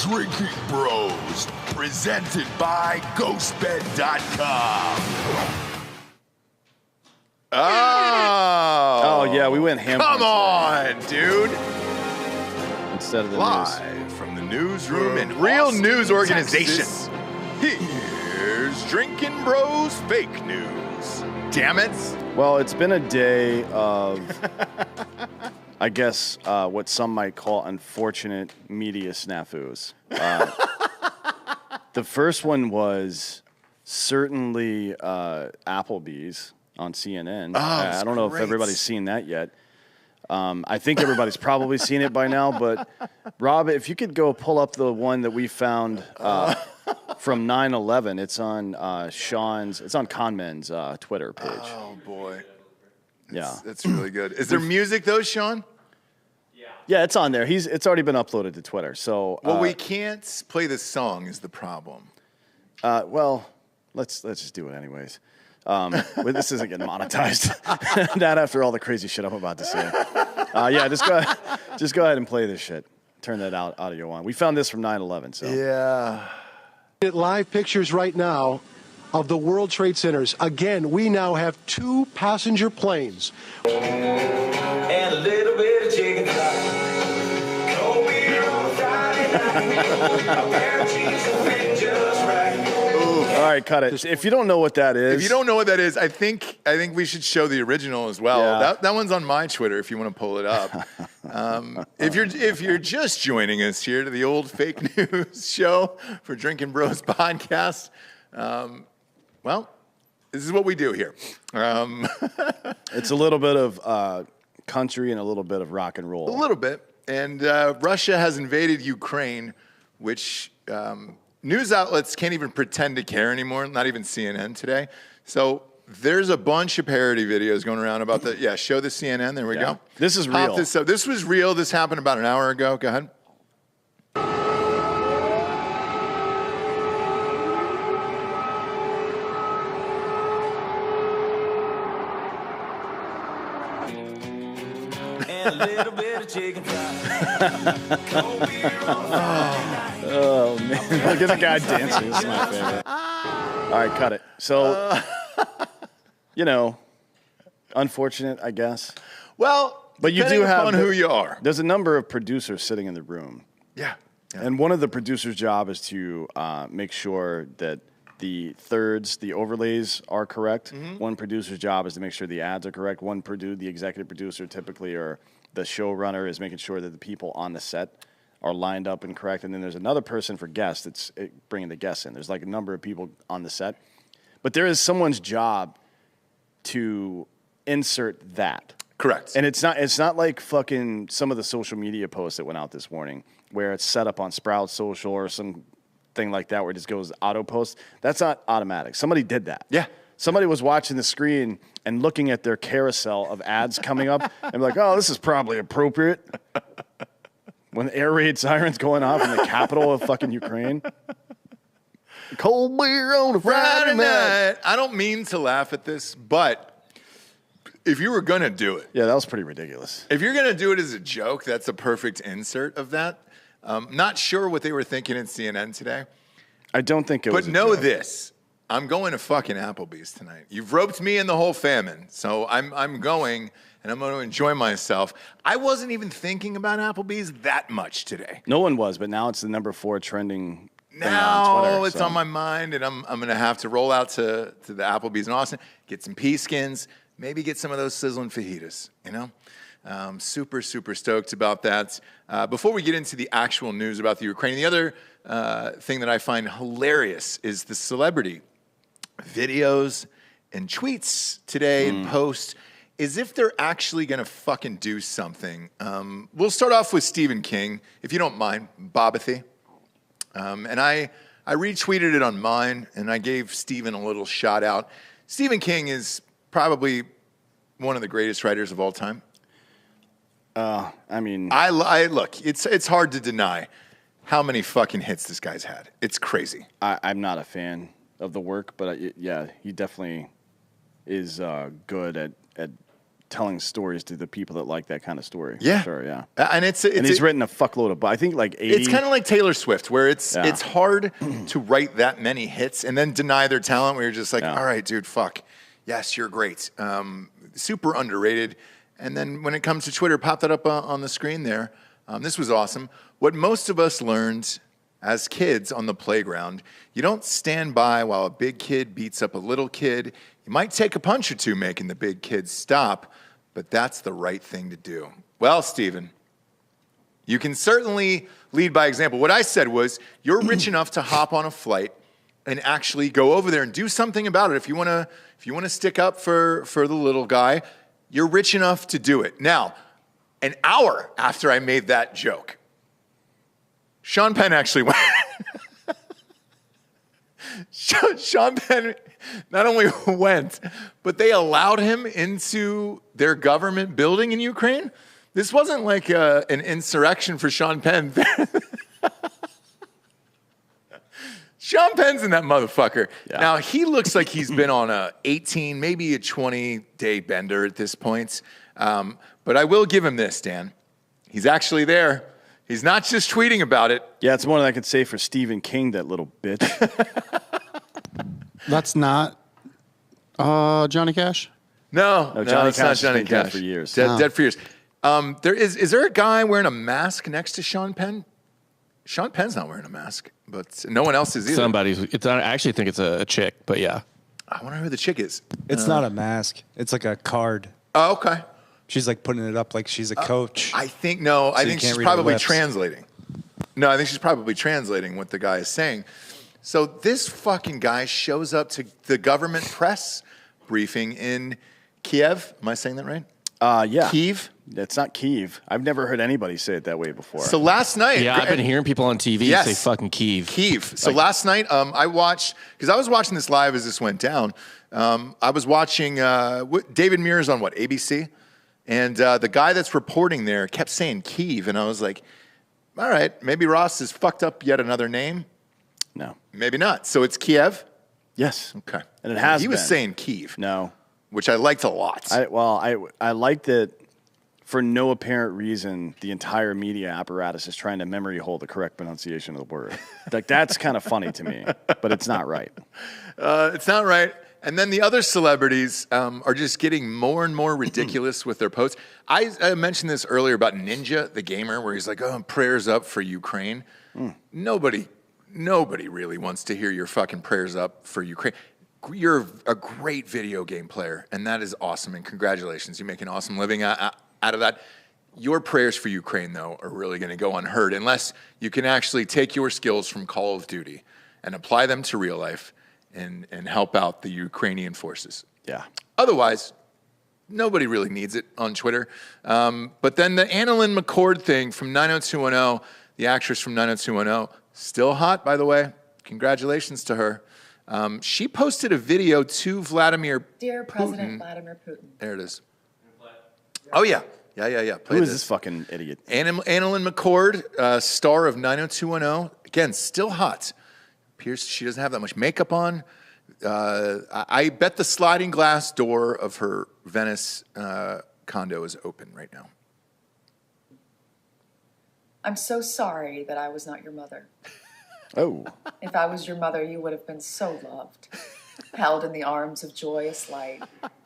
Drinking Bros, presented by Ghostbed.com. Oh, yeah, we went ham. Come on, dude. Instead of the Live news. from the newsroom and Real News Organization. Texas. Here's Drinkin' Bros Fake News. Damn it. Well, it's been a day of, I guess, what some might call unfortunate media snafus. The first one was certainly Applebee's on CNN. I don't know if everybody's seen that yet. I think everybody's probably seen it by now, but Rob, if you could go pull up the one that we found from 9/11, it's on it's on Conmen's Twitter page. Oh, boy. Yeah. That's really good. Is there music, though, Sean? Yeah, it's on there. It's already been uploaded to Twitter. So Well, we can't play the song is the problem. well, let's just do it anyways. This isn't getting monetized. Not after all the crazy shit I'm about to say. Yeah, just go ahead and play this shit. Turn that audio on. We found this from 9/11. So Yeah. Live pictures right now of the World Trade Centers. Again, we now have 2 passenger planes. And a little bit of chicken fried. Cold beer on a Friday night. A pair of jeans that fit just right. all right, cut it. If you don't know what that is, If you don't know what that is, I think we should show the original as well. Yeah. That one's on my Twitter if you want to pull it up. If you're just joining us here to the old fake news show for Drinkin' Bros podcast, well, this is what we do here. it's a little bit of country and a little bit of rock and roll. A little bit. And Russia has invaded Ukraine, which news outlets can't even pretend to care anymore, not even CNN today. So there's a bunch of parody videos going around about show the CNN. There we go. This is Pop real. This up. This was real. This happened about an hour ago. Go ahead. And a little bit of chicken fried. Cold beer on a Friday night. Oh man, look at the guy dancing. This is my favorite. All right, cut it. So, unfortunate, I guess. Well, But you do depending have upon who you are. There's a number of producers sitting in the room. Yeah. And one of the producers' job is to make sure that the thirds, the overlays are correct. Mm-hmm. One producer's job is to make sure the ads are correct. The executive producer typically, or the showrunner, is making sure that the people on the set are lined up and correct. And then there's another person for guests that's bringing the guests in. There's like a number of people on the set. But there is someone's job to insert that. Correct. And it's not like fucking some of the social media posts that went out this morning where it's set up on Sprout Social or some thing like that where it just goes auto post. That's not automatic. Somebody did that. Yeah. Somebody was watching the screen and looking at their carousel of ads coming up and like, oh, this is probably appropriate. When the air raid sirens going off in the capital of fucking Ukraine. Cold beer on a Friday night. I don't mean to laugh at this, but if you were going to do it, Yeah, that was pretty ridiculous. if you're going to do it as a joke, that's a perfect insert of that. Not sure what they were thinking in CNN today. I don't think it was. But a know joke. this. I'm going to fucking Applebee's tonight. You've roped me and the whole famine. So I'm going, and I'm going to enjoy myself. I wasn't even thinking about Applebee's that much today. No one was, but now it's the number 4 trending thing on Now Twitter. it's so. on my mind, and I'm going to have to roll out to the Applebee's in Austin, get some pea skins, maybe get some of those sizzling fajitas, Super, super stoked about that. Before we get into the actual news about the Ukraine, the other thing that I find hilarious is the celebrity videos and tweets today and posts as if they're actually going to fucking do something. We'll start off with Stephen King, if you don't mind, Bobathy. And I retweeted it on mine, and I gave Stephen a little shout out. Stephen King is probably one of the greatest writers of all time. I mean, I look, it's hard to deny how many fucking hits this guy's had. It's crazy. I'm not a fan of the work, but yeah, he definitely is good at telling stories to the people that like that kind of story. Yeah. Sure, yeah. And he's written a fuckload of, I think like 80. It's kind of like Taylor Swift, where it's hard to write that many hits and then deny their talent, where you're just like, all right, dude, fuck. Yes, you're great. Super underrated. And then when it comes to Twitter, pop that up on the screen there. This was awesome. What most of us learned as kids on the playground, you don't stand by while a big kid beats up a little kid. You might take a punch or two making the big kid stop, but that's the right thing to do. Well, Stephen, you can certainly lead by example. What I said was, you're rich enough to hop on a flight and actually go over there and do something about it. If you want to stick up for the little guy, you're rich enough to do it. Now, an hour after I made that joke, Sean Penn actually went. Sean Penn not only went, but they allowed him into their government building in Ukraine. This wasn't like an insurrection for Sean Penn. Sean Penn's in that motherfucker. Yeah. Now, he looks like he's been on a 18, maybe a 20-day bender at this point. But I will give him this, Dan. He's actually there. He's not just tweeting about it. Yeah, it's more than I could say for Stephen King, that little bitch. That's not Johnny Cash? No, Johnny it's Cash not Johnny has been Cash. dead for years. Dead for years. Is there a guy wearing a mask next to Sean Penn? Sean Penn's not wearing a mask, but no one else is either. I actually think it's a chick, but yeah. I wonder who the chick is. It's not a mask. It's like a card. Oh, okay. She's like putting it up like she's a coach. I think she's probably translating. No, I think she's probably translating what the guy is saying. So this fucking guy shows up to the government press briefing in Kiev. Am I saying that right? Yeah. Kiev? It's not Kiev. I've never heard anybody say it that way before. So last night... Yeah, I've been hearing people on TV say fucking Kiev. Kiev. So last night, I watched... Because I was watching this live as this went down. I was watching... David Muir's on what, ABC? And the guy that's reporting there kept saying Kiev. And I was like, all right, maybe Ross has fucked up yet another name. No. Maybe not. So it's Kiev? Yes. Okay. And it has He was been. saying Kiev. No. Which I liked a lot. I liked it for no apparent reason. The entire media apparatus is trying to memory hold the correct pronunciation of the word. Like, that's kind of funny to me, but it's not right. It's not right. And then the other celebrities are just getting more and more ridiculous with their posts. I mentioned this earlier about Ninja, the gamer, where he's like, oh, prayers up for Ukraine. Nobody really wants to hear your fucking prayers up for Ukraine. You're a great video game player, and that is awesome, and congratulations. You make an awesome living out of that. Your prayers for Ukraine, though, are really going to go unheard unless you can actually take your skills from Call of Duty and apply them to real life and help out the Ukrainian forces. Yeah. Otherwise, nobody really needs it on Twitter. But then the Annalyn Mccord thing from 90210, the actress from 90210, still hot, by the way. Congratulations to her. She posted a video to Vladimir Dear Putin. President Vladimir Putin. There it is. Oh, yeah. Yeah. Who is this fucking idiot? Annalyn Mccord, star of 90210. Again, still hot. Appears she doesn't have that much makeup on. I bet the sliding glass door of her Venice condo is open right now. I'm so sorry that I was not your mother. Oh. If I was your mother, you would have been so loved, held in the arms of joyous light.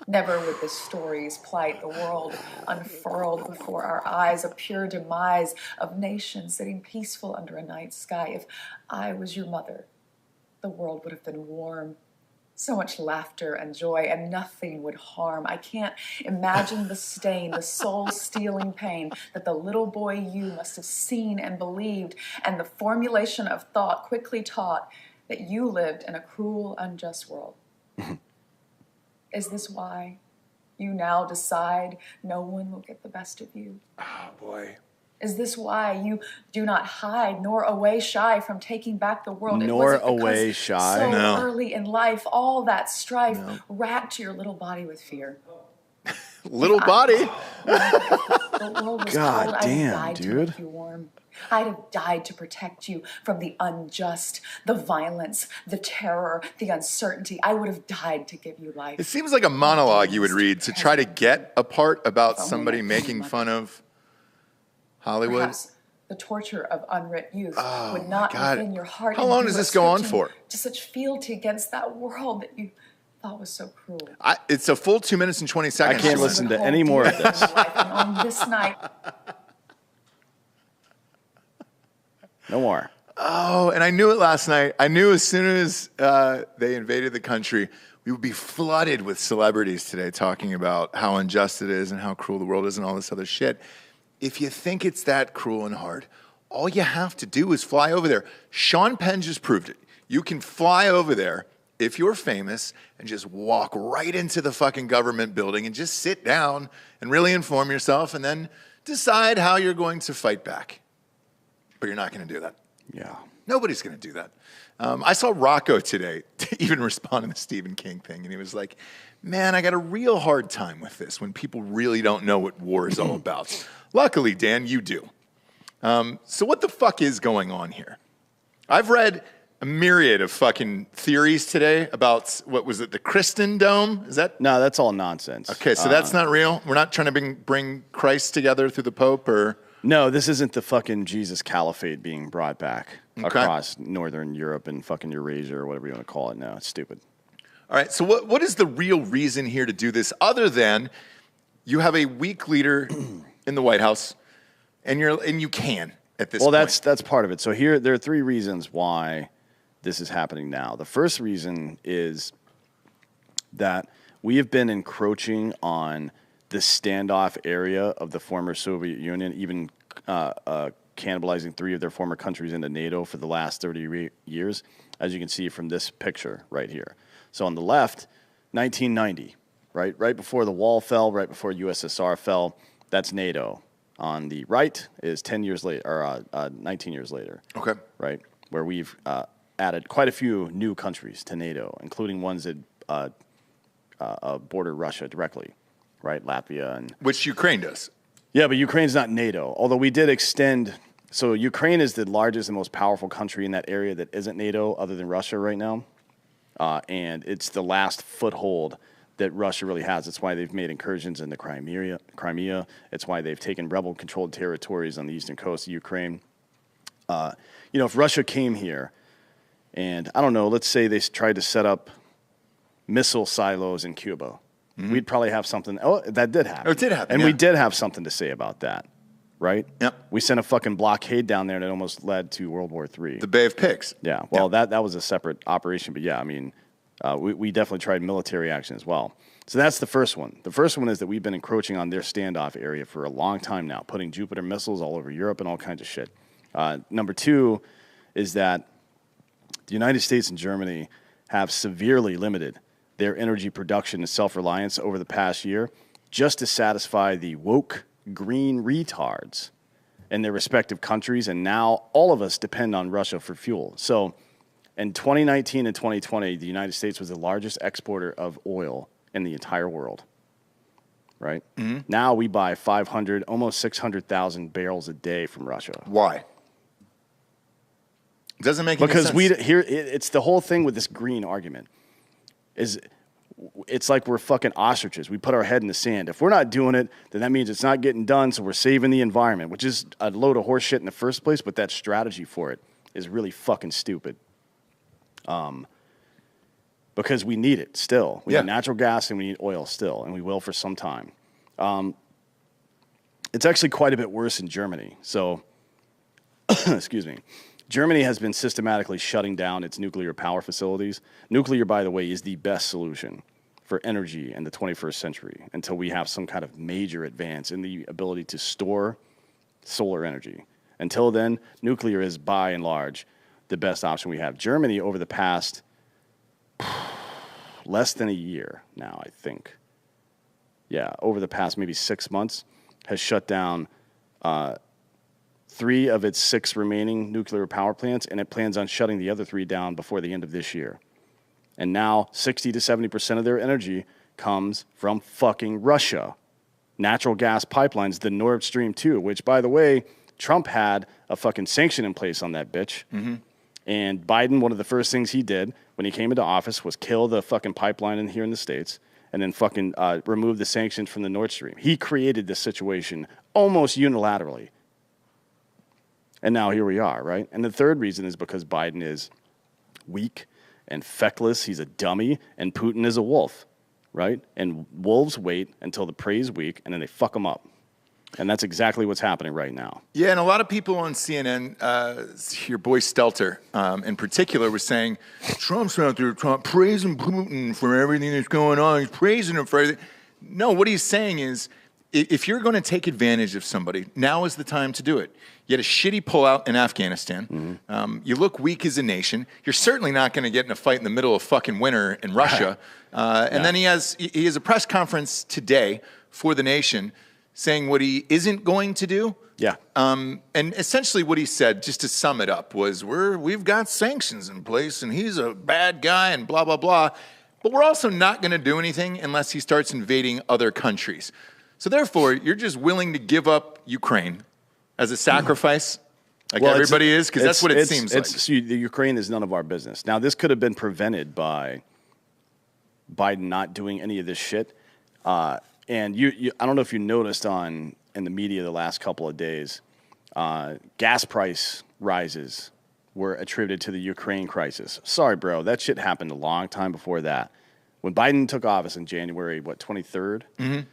Never would the stories plight the world unfurled before our eyes, a pure demise of nations sitting peaceful under a night sky. If I was your mother, the world would have been warm. So much laughter and joy, and nothing would harm. I can't imagine the stain, the soul-stealing pain that the little boy you must have seen and believed, and the formulation of thought quickly taught that you lived in a cruel, unjust world. Is this why you now decide no one will get the best of you? Oh, boy. Is this why you do not hide nor away shy from taking back the world? Nor it wasn't away shy? So No. early in life, all that strife racked your little body with fear. Little body. The world was God cold. damn, I died to dude. make you warm. I'd have died to protect you from the unjust, the violence, the terror, the uncertainty. I would have died to give you life. It seems like a monologue you would read to try to get a part about somebody making fun of Hollywood. Perhaps the torture of unwrit youth would not within your heart. How long does this go on for? To such fealty against that world that you thought was so cruel. It's a full 2 minutes and 20 seconds. I can't listen to any more of this. And on this night. No more. Oh, and I knew it last night. I knew as soon as they invaded the country, we would be flooded with celebrities today talking about how unjust it is and how cruel the world is and all this other shit. If you think it's that cruel and hard, all you have to do is fly over there. Sean Penn just proved it. You can fly over there if you're famous and just walk right into the fucking government building and just sit down and really inform yourself and then decide how you're going to fight back. But you're not going to do that. Yeah. Nobody's going to do that. I saw Rocco today even respond to the Stephen King thing, and he was like, man, I got a real hard time with this when people really don't know what war is all about. Luckily, Dan, you do. So what the fuck is going on here? I've read a myriad of fucking theories today about, what was it, the Kristen Dome? Is that? No, that's all nonsense. Okay, so that's not real? We're not trying to bring Christ together through the Pope, or? No, this isn't the fucking Jesus Caliphate being brought back across Northern Europe and fucking Eurasia or whatever you want to call it. No, it's stupid. All right, so what is the real reason here to do this other than you have a weak leader in the White House and you can at this point? Well, that's part of it. So here there are three reasons why this is happening now. The first reason is that we have been encroaching on the standoff area of the former Soviet Union, even cannibalizing three of their former countries into NATO for the last 30 years, as you can see from this picture right here. So on the left, 1990, right before the wall fell, right before USSR fell, that's NATO. On the right is 10 years later, or 19 years later. Okay. Right, where we've added quite a few new countries to NATO, including ones that border Russia directly. Right, Latvia and which Ukraine does. Yeah, but Ukraine's not NATO. Although we did extend, so Ukraine is the largest and most powerful country in that area that isn't NATO, other than Russia right now, and it's the last foothold that Russia really has. That's why they've made incursions into Crimea. It's why they've taken rebel-controlled territories on the eastern coast of Ukraine. If Russia came here, and I don't know, let's say they tried to set up missile silos in Cuba. Mm-hmm. We'd probably have something. Oh, that did happen. Oh, it did happen. And we did have something to say about that, right? Yep. We sent a fucking blockade down there that almost led to World War III. The Bay of Pigs. Yeah. Well, that was a separate operation. But yeah, I mean, we definitely tried military action as well. So that's the first one. The first one is that we've been encroaching on their standoff area for a long time now, putting Jupiter missiles all over Europe and all kinds of shit. Number two is that the United States and Germany have severely limited their energy production and self-reliance over the past year just to satisfy the woke green retards in their respective countries, and now all of us depend on Russia for fuel. So in 2019 and 2020, the United States was the largest exporter of oil in the entire world, right? Mm-hmm. Now we buy 500, almost 600,000 barrels a day from Russia. Why? It doesn't make any sense. Because it's the whole thing with this green argument. It's like we're fucking ostriches. We put our head in the sand. If we're not doing it, then that means it's not getting done, so we're saving the environment, which is a load of horse shit in the first place, but that strategy for it is really fucking stupid. Because we need it still. We need natural gas and we need oil still, and we will for some time. It's actually quite a bit worse in Germany. So, excuse me. Germany has been systematically shutting down its nuclear power facilities. Nuclear, by the way, is the best solution for energy in the 21st century until we have some kind of major advance in the ability to store solar energy. Until then, nuclear is, by and large, the best option we have. Germany, over the past less than a year now, I think, over the past maybe 6 months, has shut down 3 of its 6 remaining nuclear power plants, and it plans on shutting the other 3 down before the end of this year. And now 60 to 70% of their energy comes from fucking Russia. Natural gas pipelines, the Nord Stream 2, which, by the way, Trump had a fucking sanction in place on that bitch. Mm-hmm. And Biden, one of the first things he did when he came into office was kill the fucking pipeline in here in the States and then fucking remove the sanctions from the Nord Stream. He created this situation almost unilaterally. And now here we are, right? And the third reason is because Biden is weak and feckless. He's a dummy. And Putin is a wolf, right? And wolves wait until the prey is weak, and then they fuck them up. And that's exactly what's happening right now. Yeah, and a lot of people on CNN, your boy Stelter in particular, was saying, Trump's out there praising Putin for everything that's going on. He's praising him for everything. No, what he's saying is, if you're going to take advantage of somebody, now is the time to do it. You had a shitty pullout in Afghanistan. Mm-hmm. You look weak as a nation. You're certainly not going to get in a fight in the middle of fucking winter in Russia. And then he has a press conference today for the nation saying what he isn't going to do. Yeah. And essentially what he said, just to sum it up, was we've got sanctions in place and he's a bad guy and blah, blah, blah. But we're also not going to do anything unless he starts invading other countries. So therefore, you're just willing to give up Ukraine as a sacrifice, like everybody is? Because that's what it seems like. The Ukraine is none of our business. Now, this could have been prevented by Biden not doing any of this shit. And I don't know if you noticed in the media the last couple of days, gas price rises were attributed to the Ukraine crisis. Sorry, bro. That shit happened a long time before that. When Biden took office in January, 23rd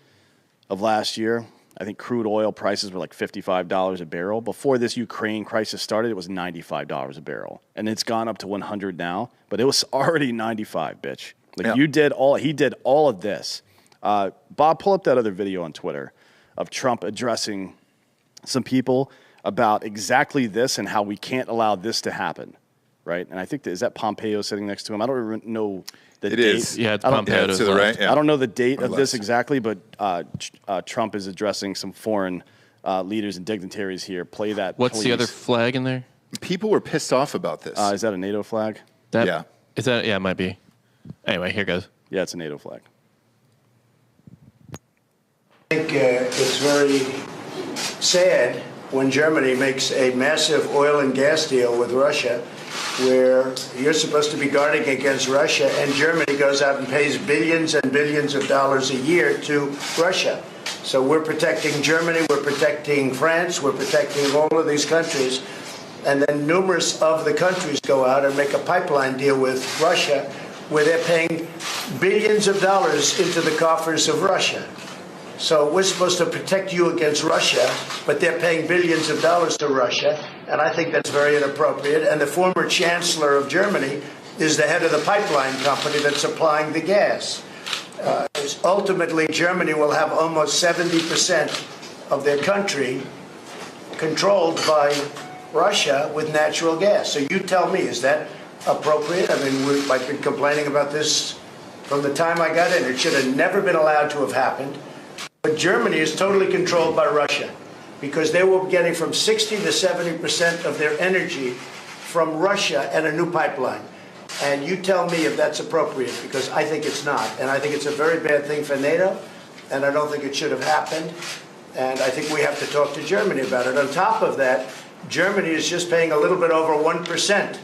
of last year, I think crude oil prices were like $55 a barrel. Before this Ukraine crisis started, it was $95 a barrel. And it's gone up to 100 now, but it was already 95, bitch. Like he did all of this. Bob, pull up that other video on Twitter of Trump addressing some people about exactly this and how we can't allow this to happen, right? And I think is that Pompeo sitting next to him? I don't even know the date. It is. Yeah, it's Pompeo to the right. Yeah. I don't know the date of this exactly, but Trump is addressing some foreign leaders and dignitaries here. Play that. What's the other flag in there? People were pissed off about this. Is that a NATO flag? Is that? Yeah, it might be. Anyway, here goes. Yeah, it's a NATO flag. I think it's very sad when Germany makes a massive oil and gas deal with Russia, where you're supposed to be guarding against Russia, and Germany goes out and pays billions and billions of dollars a year to Russia. So we're protecting Germany, we're protecting France, we're protecting all of these countries, and then numerous of the countries go out and make a pipeline deal with Russia, where they're paying billions of dollars into the coffers of Russia. So we're supposed to protect you against Russia, but they're paying billions of dollars to Russia, and I think that's very inappropriate. And the former chancellor of Germany is the head of the pipeline company that's supplying the gas. Ultimately, Germany will have almost 70% of their country controlled by Russia with natural gas. So you tell me, is that appropriate? I mean, I've been complaining about this from the time I got in. It should have never been allowed to have happened. But Germany is totally controlled by Russia because they were getting from 60 to 70% of their energy from Russia and a new pipeline. And you tell me if that's appropriate, because I think it's not. And I think it's a very bad thing for NATO, and I don't think it should have happened. And I think we have to talk to Germany about it. On top of that, Germany is just paying a little bit over 1%,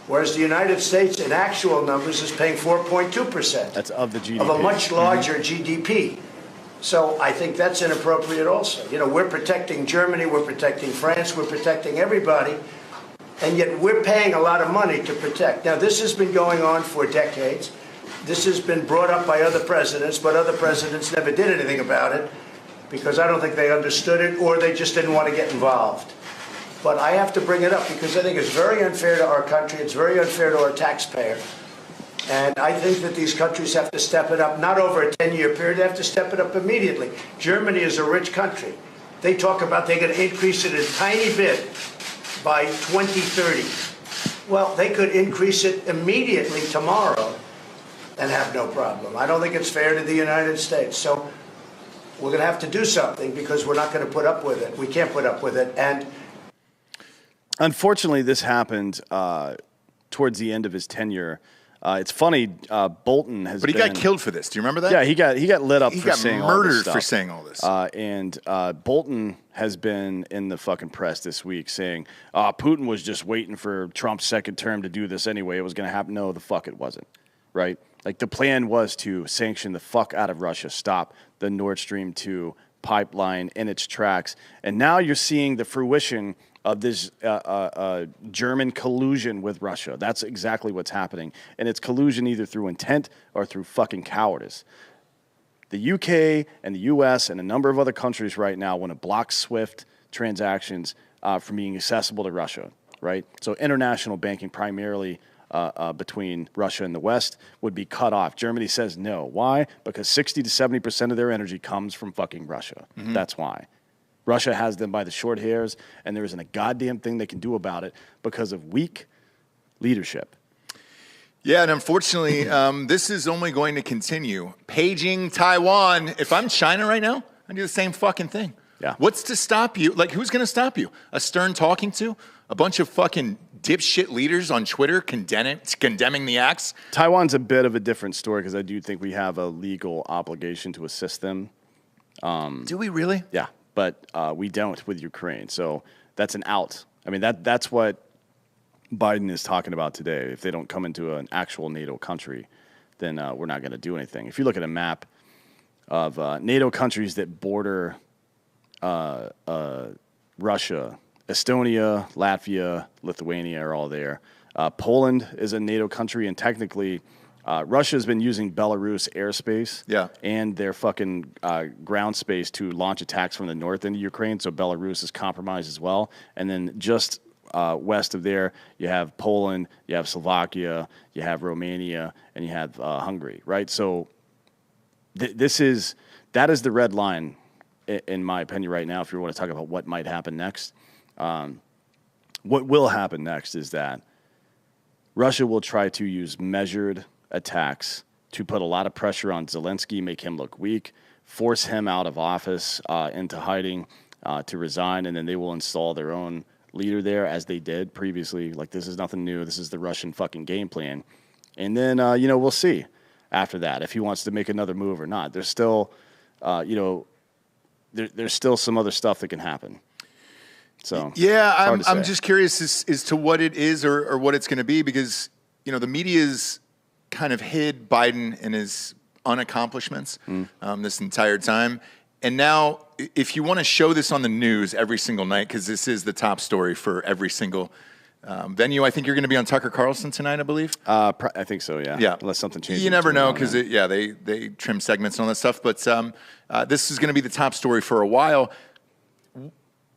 whereas the United States, in actual numbers, is paying 4.2%. That's of the GDP. Of a much larger GDP. So I think that's inappropriate also. You know, we're protecting Germany, we're protecting France, we're protecting everybody, and yet we're paying a lot of money to protect. Now, this has been going on for decades. This has been brought up by other presidents, but other presidents never did anything about it because I don't think they understood it or they just didn't want to get involved. But I have to bring it up because I think it's very unfair to our country, it's very unfair to our taxpayer. And I think that these countries have to step it up, not over a 10-year period, they have to step it up immediately. Germany is a rich country. They talk about they're going to increase it a tiny bit by 2030. Well, they could increase it immediately tomorrow and have no problem. I don't think it's fair to the United States. So we're going to have to do something because we're not going to put up with it. We can't put up with it. And unfortunately, this happened towards the end of his tenure. It's funny. Bolton has. But he got killed for this. Do you remember that? Yeah, he got lit up. He for got saying murdered all this stuff. for saying all this. And Bolton has been in the fucking press this week saying, Putin was just waiting for Trump's second term to do this anyway. It was going to happen. No, the fuck it wasn't. Right? Like the plan was to sanction the fuck out of Russia, stop the Nord Stream 2 pipeline in its tracks. And now you're seeing the fruition of this German collusion with Russia. That's exactly what's happening. And it's collusion either through intent or through fucking cowardice. The UK and the US and a number of other countries right now want to block SWIFT transactions from being accessible to Russia, right? So international banking primarily between Russia and the West would be cut off. Germany says no. Why? Because 60 to 70% of their energy comes from fucking Russia. Mm-hmm. That's why. Russia has them by the short hairs, and there isn't a goddamn thing they can do about it because of weak leadership. Yeah, and unfortunately, this is only going to continue. Paging Taiwan. If I'm China right now, I do the same fucking thing. Yeah. What's to stop you? Like, who's going to stop you? A stern talking to? A bunch of fucking dipshit leaders on Twitter condemning the acts? Taiwan's a bit of a different story because I do think we have a legal obligation to assist them. Do we really? Yeah, but we don't with Ukraine. So that's an out. I mean, that's what Biden is talking about today. If they don't come into an actual NATO country, then we're not going to do anything. If you look at a map of NATO countries that border Russia, Estonia, Latvia, Lithuania are all there. Poland is a NATO country, and technically Russia has been using Belarus airspace and their fucking ground space to launch attacks from the north into Ukraine, so Belarus is compromised as well. And then just west of there, you have Poland, you have Slovakia, you have Romania, and you have Hungary, right? So that is the red line, in my opinion, right now, if you want to talk about what might happen next. What will happen next is that Russia will try to use measured attacks to put a lot of pressure on Zelensky, make him look weak, force him out of office, into hiding, to resign, and then they will install their own leader there, as they did previously. Like, this is nothing new. This is the Russian fucking game plan. And then, we'll see after that if he wants to make another move or not. There's still, there's still some other stuff that can happen. So yeah, I'm just curious as to what it is or what it's going to be, because the media's kind of hid Biden and his unaccomplishments this entire time, and now if you want to show this on the news every single night, because this is the top story for every single venue, I think you're going to be on Tucker Carlson tonight, I believe. I think so, yeah. Yeah, unless something changes. You never know, because they trim segments and all that stuff. But this is going to be the top story for a while.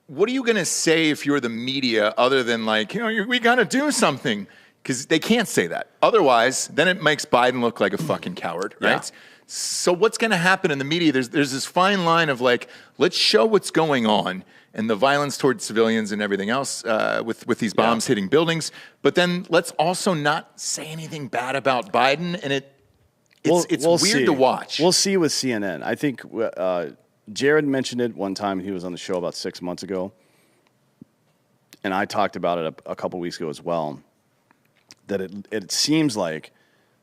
What are you going to say if you're the media, other than we got to do something? Because they can't say that. Otherwise, then it makes Biden look like a fucking coward, right? Yeah. So what's going to happen in the media? There's this fine line of let's show what's going on and the violence towards civilians and everything else with these bombs hitting buildings. But then let's also not say anything bad about Biden. And it's weird to watch. We'll see with CNN. I think Jared mentioned it one time. He was on the show about 6 months ago. And I talked about it a couple weeks ago as well, that it seems like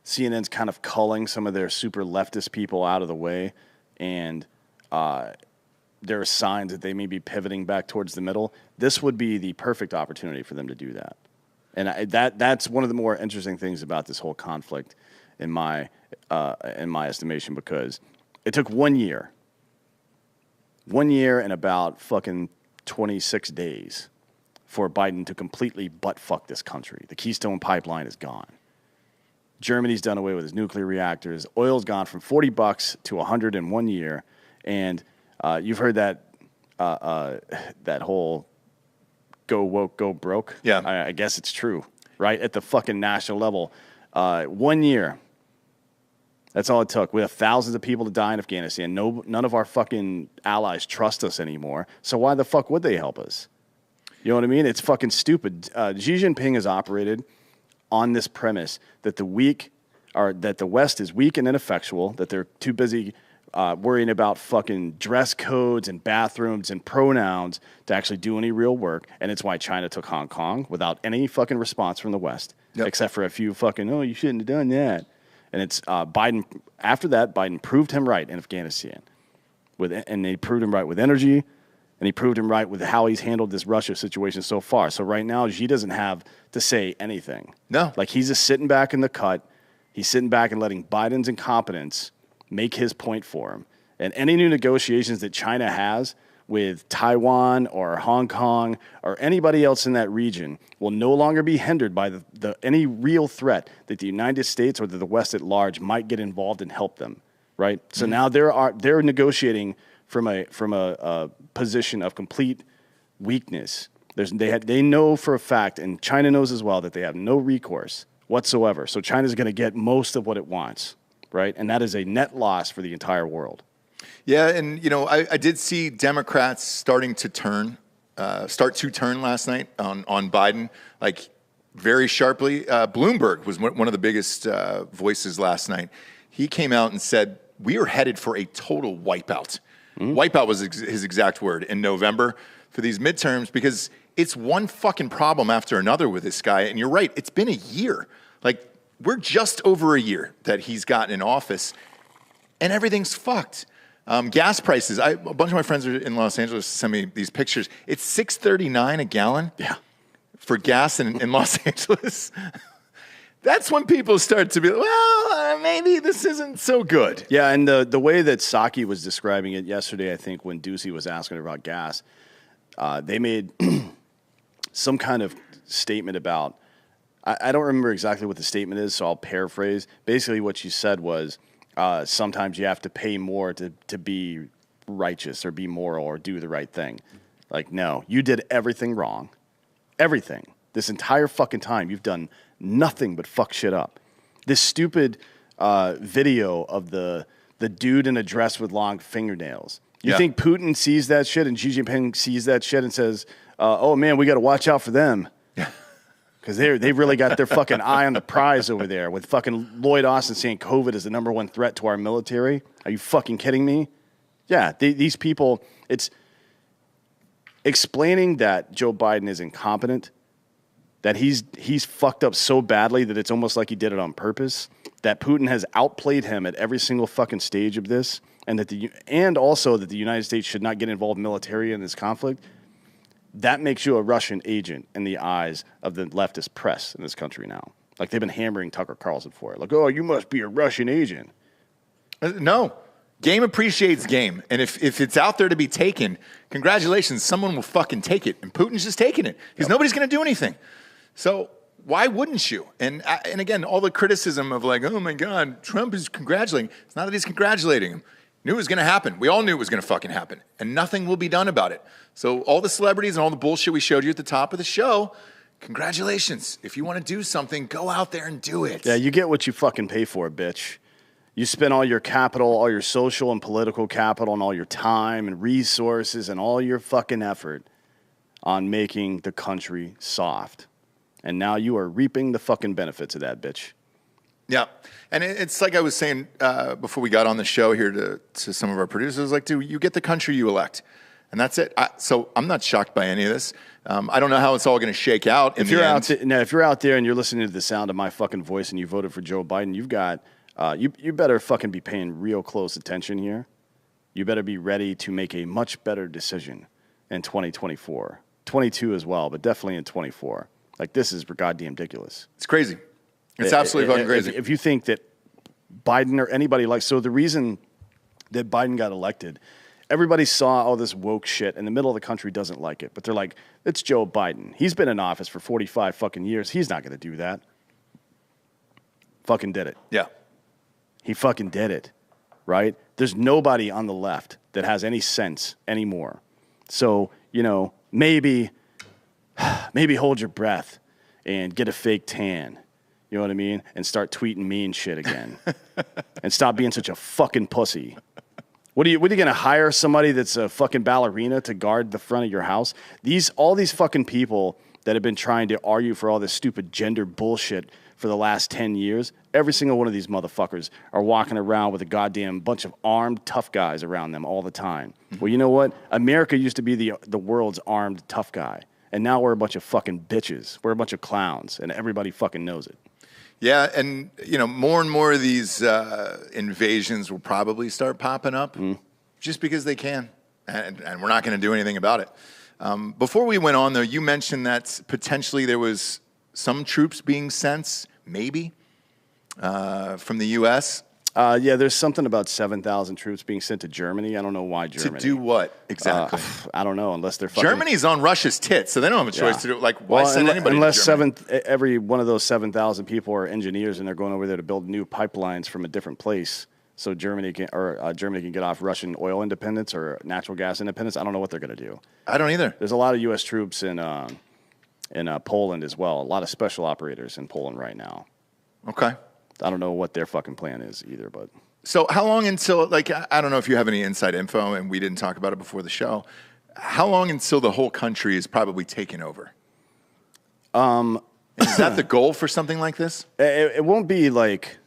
CNN's kind of culling some of their super leftist people out of the way, and there are signs that they may be pivoting back towards the middle. This would be the perfect opportunity for them to do that. And that's one of the more interesting things about this whole conflict in my estimation, because it took 1 year. 1 year and about fucking 26 days for Biden to completely butt-fuck this country. The Keystone Pipeline is gone. Germany's done away with his nuclear reactors. Oil's gone from $40 to $100 in 1 year. And you've heard that whole go woke, go broke. Yeah. I guess it's true, right? At the fucking national level. 1 year. That's all it took. We have thousands of people to die in Afghanistan. None of our fucking allies trust us anymore. So why the fuck would they help us? You know what I mean? It's fucking stupid. Xi Jinping has operated on this premise that the West is weak and ineffectual, that they're too busy worrying about fucking dress codes and bathrooms and pronouns to actually do any real work. And it's why China took Hong Kong without any fucking response from the West, except for a few fucking, oh, you shouldn't have done that. And it's Biden. After that, Biden proved him right in Afghanistan, and they proved him right with energy, and he proved him right with how he's handled this Russia situation so far. So right now, Xi doesn't have to say anything. No, like he's just sitting back in the cut. He's sitting back and letting Biden's incompetence make his point for him. And any new negotiations that China has with Taiwan or Hong Kong or anybody else in that region will no longer be hindered by any real threat that the United States or the West at large might get involved and help them, right? So now they're negotiating from a position of complete weakness. They know for a fact, and China knows as well, that they have no recourse whatsoever. So China's going to get most of what it wants, right? And that is a net loss for the entire world. Yeah, and I did see Democrats start to turn last night on Biden, like very sharply. Bloomberg was one of the biggest voices last night. He came out and said, we are headed for a total wipeout. Wipeout was his exact word in November for these midterms, because it's one fucking problem after another with this guy. And you're right, it's been a year. Like, we're just over a year that he's gotten in office, and everything's fucked. Gas prices. A bunch of my friends are in Los Angeles to send me these pictures. It's $6.39 a gallon for gas in Los Angeles. That's when people start to be, well, maybe this isn't so good. Yeah, and the way that Psaki was describing it yesterday, I think, when Ducey was asking her about gas, they made some kind of statement about, I don't remember exactly what the statement is, so I'll paraphrase. Basically what she said was, sometimes you have to pay more to be righteous or be moral or do the right thing. Like, no, you did everything wrong. Everything. This entire fucking time, you've done nothing but fuck shit up. This stupid video of the dude in a dress with long fingernails. You think Putin sees that shit and Xi Jinping sees that shit and says, oh, man, we got to watch out for them. Because they've really got their fucking eye on the prize over there with fucking Lloyd Austin saying COVID is the number one threat to our military. Are you fucking kidding me? Yeah, these people, it's explaining that Joe Biden is incompetent, that he's fucked up so badly that it's almost like he did it on purpose, that Putin has outplayed him at every single fucking stage of this, and also that the United States should not get involved militarily in this conflict. That makes you a Russian agent in the eyes of the leftist press in this country now. Like, they've been hammering Tucker Carlson for it. Like, oh, you must be a Russian agent. No. Game appreciates game. And if it's out there to be taken, congratulations, someone will fucking take it. And Putin's just taking it because nobody's going to do anything. So why wouldn't you? And again, all the criticism of like, oh, my God, Trump is congratulating. It's not that he's congratulating him. Knew it was going to happen. We all knew it was going to fucking happen. And nothing will be done about it. So all the celebrities and all the bullshit we showed you at the top of the show, congratulations. If you want to do something, go out there and do it. Yeah, you get what you fucking pay for, bitch. You spend all your capital, all your social and political capital, and all your time and resources and all your fucking effort on making the country soft. And now you are reaping the fucking benefits of that, bitch. Yeah. And it's like I was saying before we got on the show here to some of our producers, like, dude, you get the country you elect. And that's it. So I'm not shocked by any of this. I don't know how it's all going to shake out in the end. If you're out there and you're listening to the sound of my fucking voice and you voted for Joe Biden, you've got, you better fucking be paying real close attention here. You better be ready to make a much better decision in 2024. 22 as well, but definitely in 24. Like, this is goddamn ridiculous. It's crazy. It's absolutely fucking crazy. If you think that Biden or anybody so the reason that Biden got elected, everybody saw all this woke shit and the middle of the country doesn't like it. But they're like, it's Joe Biden. He's been in office for 45 fucking years. He's not going to do that. Fucking did it. Yeah. He fucking did it. Right? There's nobody on the left that has any sense anymore. So, maybe hold your breath and get a fake tan. You know what I mean? And start tweeting mean shit again. And stop being such a fucking pussy. What are you going to hire somebody that's a fucking ballerina to guard the front of your house? All these fucking people that have been trying to argue for all this stupid gender bullshit for the last 10 years, every single one of these motherfuckers are walking around with a goddamn bunch of armed tough guys around them all the time. Well, you know what? America used to be the world's armed tough guy. And now we're a bunch of fucking bitches. We're a bunch of clowns, and everybody fucking knows it. Yeah, and more and more of these invasions will probably start popping up just because they can, and we're not going to do anything about it. Before we went on, though, you mentioned that potentially there was some troops being sent, maybe, from the U.S. Yeah, there's something about 7,000 troops being sent to Germany. I don't know why Germany. To do what exactly? I don't know, unless they're fucking... Germany's on Russia's tits, so they don't have a choice to do it. Like, why send anybody unless to Germany? every one of those 7,000 people are engineers and they're going over there to build new pipelines from a different place so Germany can get off Russian oil independence or natural gas independence. I don't know what they're going to do. I don't either. There's a lot of U.S. troops in Poland as well. A lot of special operators in Poland right now. Okay. I don't know what their fucking plan is either, but... So how long until, like, I don't know if you have any inside info, and we didn't talk about it before the show. How long until the whole country is probably taken over? Is that the goal for something like this? It won't be like...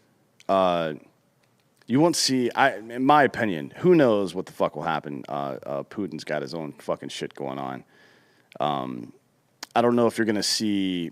you won't see... in my opinion, who knows what the fuck will happen. Putin's got his own fucking shit going on. I don't know if you're going to see...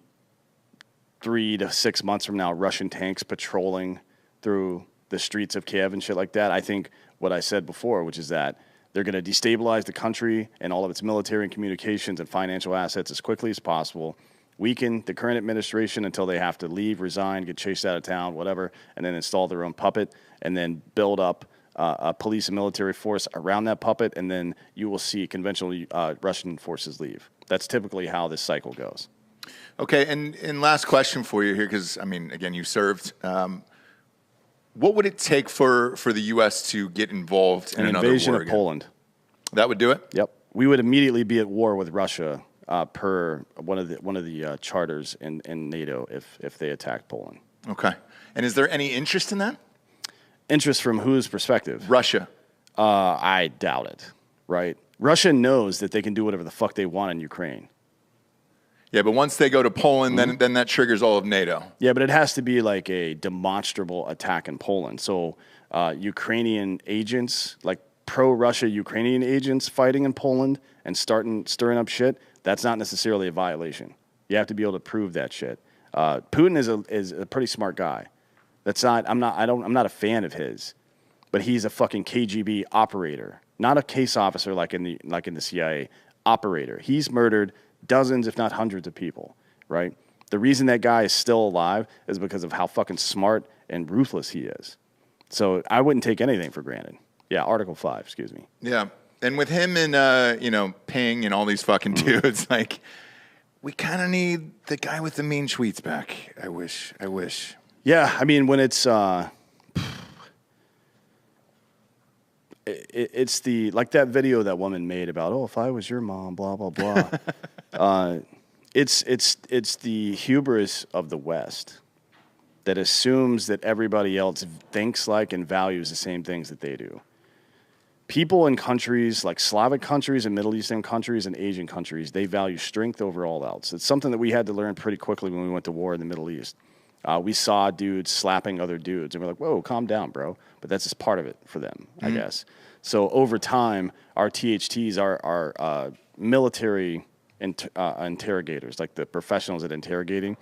3 to 6 months from now, Russian tanks patrolling through the streets of Kiev and shit like that. I think what I said before, which is that they're going to destabilize the country and all of its military and communications and financial assets as quickly as possible, weaken the current administration until they have to leave, resign, get chased out of town, whatever, and then install their own puppet, and then build up a police and military force around that puppet, and then you will see conventional Russian forces leave. That's typically how this cycle goes. Okay, and last question for you here, because, I mean, again, you served. What would it take for the U.S. to get involved in another war? An invasion of Poland. That would do it? Yep. We would immediately be at war with Russia per one of the charters in NATO if they attacked Poland. Okay. And is there any interest in that? Interest from whose perspective? Russia. I doubt it, right? Russia knows that they can do whatever the fuck they want in Ukraine. Yeah, but once they go to Poland, then that triggers all of NATO. Yeah, but it has to be like a demonstrable attack in Poland. So Ukrainian agents, like pro-Russia Ukrainian agents fighting in Poland and stirring up shit, that's not necessarily a violation. You have to be able to prove that shit. Putin is a pretty smart guy. I'm not a fan of his, but he's a fucking KGB operator, not a case officer like in the CIA. Operator. He's murdered dozens, if not hundreds of people, right? The reason that guy is still alive is because of how fucking smart and ruthless he is. So I wouldn't take anything for granted. Yeah, Article 5, excuse me. Yeah, and with him and, Ping and all these fucking dudes, like, we kind of need the guy with the mean tweets back. I wish. Yeah, I mean, when it's... It's like that video that woman made about, if I was your mom, blah, blah, blah. It's the hubris of the West that assumes that everybody else thinks like and values the same things that they do. People in countries like Slavic countries and Middle Eastern countries and Asian countries, they value strength over all else. It's something that we had to learn pretty quickly when we went to war in the Middle East. We saw dudes slapping other dudes, and we're like, whoa, calm down, bro. But that's just part of it for them, I guess. So over time, our THTs, our military interrogators, like the professionals at interrogating,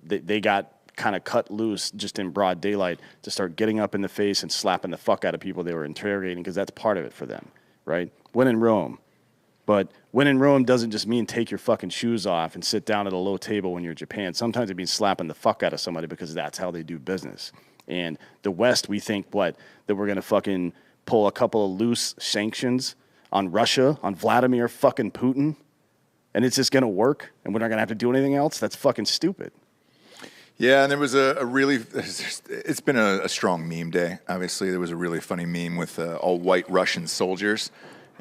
they got kind of cut loose just in broad daylight to start getting up in the face and slapping the fuck out of people they were interrogating, because that's part of it for them, right? When in Rome. But when in Rome doesn't just mean take your fucking shoes off and sit down at a low table when you're in Japan. Sometimes it means slapping the fuck out of somebody because that's how they do business. And the West, we think, that we're going to fucking pull a couple of loose sanctions on Russia, on Vladimir fucking Putin, and it's just going to work, and we're not going to have to do anything else? That's fucking stupid. Yeah, and there was it's been a strong meme day. Obviously, there was a really funny meme with all white Russian soldiers.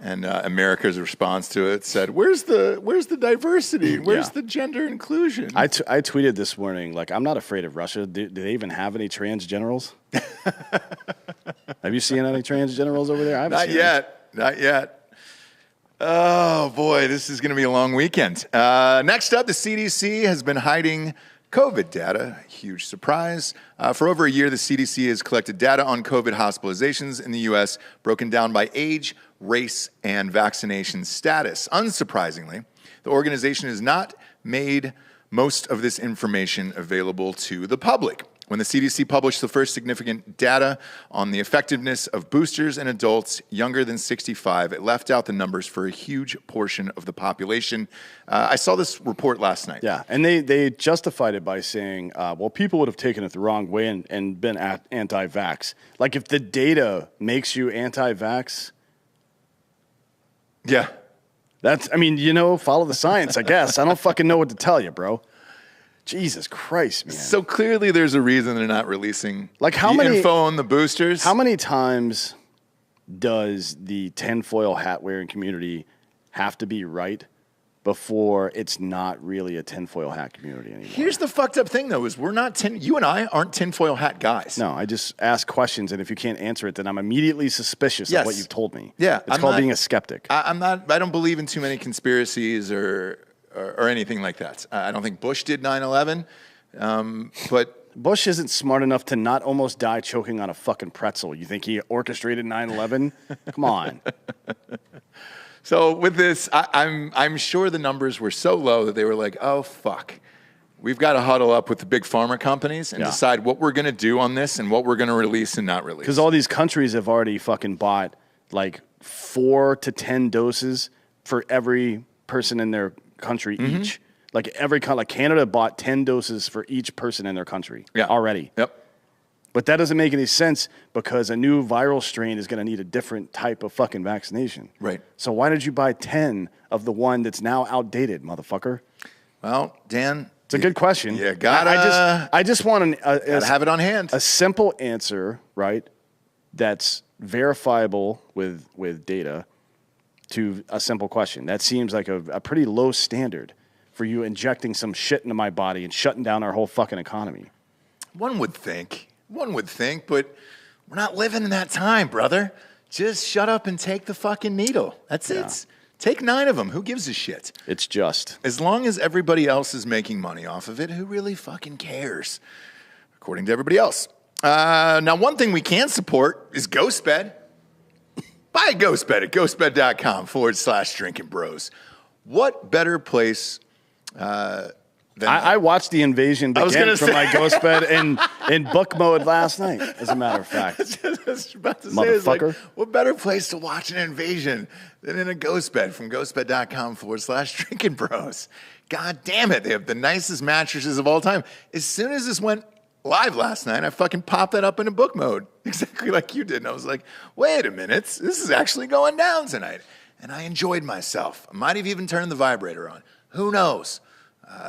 And America's response to it said, "Where's the diversity? Where's the gender inclusion?" I tweeted this morning, like, I'm not afraid of Russia. Do they even have any trans generals? Have you seen any trans generals over there? Not yet. Oh, boy, this is going to be a long weekend. Next up, the CDC has been hiding COVID data. Huge surprise. For over a year, the CDC has collected data on COVID hospitalizations in the U.S., broken down by age, race, and vaccination status. Unsurprisingly, the organization has not made most of this information available to the public. When the CDC published the first significant data on the effectiveness of boosters in adults younger than 65, it left out the numbers for a huge portion of the population. I saw this report last night. Yeah, and they justified it by saying, well, people would have taken it the wrong way and been anti-vax. Like, if the data makes you anti-vax... Yeah. Follow the science, I guess. I don't fucking know what to tell you, bro. Jesus Christ, man. So clearly there's a reason they're not releasing info on the boosters. How many times does the tinfoil hat wearing community have to be right before it's not really a tinfoil hat community anymore? Here's the fucked up thing, though, is you and I aren't tinfoil hat guys. No, I just ask questions, and if you can't answer it, then I'm immediately suspicious of what you've told me. Yeah. It's called being a skeptic. I don't believe in too many conspiracies or anything like that. I don't think Bush did 9/11, but Bush isn't smart enough to not almost die choking on a fucking pretzel. You think he orchestrated 9/11? Come on. So with this, I'm sure the numbers were so low that they were like, oh, fuck. We've got to huddle up with the big pharma companies and decide what we're going to do on this and what we're going to release and not release. Because all these countries have already fucking bought like 4 to 10 doses for every person in their country each. Like Canada bought 10 doses for each person in their country already. Yep. But that doesn't make any sense because a new viral strain is going to need a different type of fucking vaccination. Right. So why did you buy 10 of the one that's now outdated, motherfucker? Well, Dan, it's a good question. Yeah, I just want gotta have it on hand. A simple answer, right? That's verifiable with data to a simple question. That seems like a pretty low standard for you injecting some shit into my body and shutting down our whole fucking economy. One would think, but we're not living in that time, brother. Just shut up and take the fucking needle. That's it. Take 9 of them. Who gives a shit? It's just. As long as everybody else is making money off of it, who really fucking cares? According to everybody else. Now, one thing we can support is Ghostbed. Buy a Ghostbed at ghostbed.com/Drinkin Bros. What better place I watched the invasion begin from my Ghostbed in book mode last night, as a matter of fact. I was about to say, Motherfucker. what better place to watch an invasion than in a Ghostbed from ghostbed.com/Drinkin Bros. God damn it. They have the nicest mattresses of all time. As soon as this went live last night, I fucking popped that up into book mode, exactly like you did. And I was like, wait a minute, this is actually going down tonight. And I enjoyed myself. I might have even turned the vibrator on. Who knows?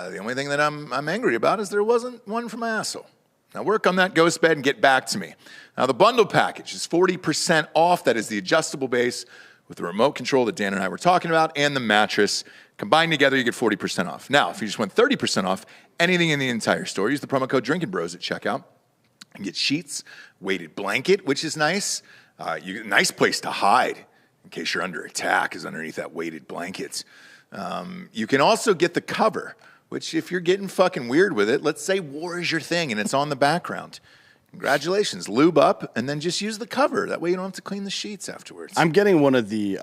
The only thing that I'm angry about is there wasn't one for my asshole. Now work on that Ghostbed and get back to me. Now the bundle package is 40% off. That is the adjustable base with the remote control that Dan and I were talking about and the mattress. Combined together, you get 40% off. Now, if you just want 30% off anything in the entire store, use the promo code Drinkin Bros at checkout and get sheets, weighted blanket, which is nice. Nice place to hide in case you're under attack is underneath that weighted blanket. You can also get the cover, which if you're getting fucking weird with it, let's say war is your thing and it's on the background. Congratulations. Lube up and then just use the cover. That way you don't have to clean the sheets afterwards. I'm getting one of the,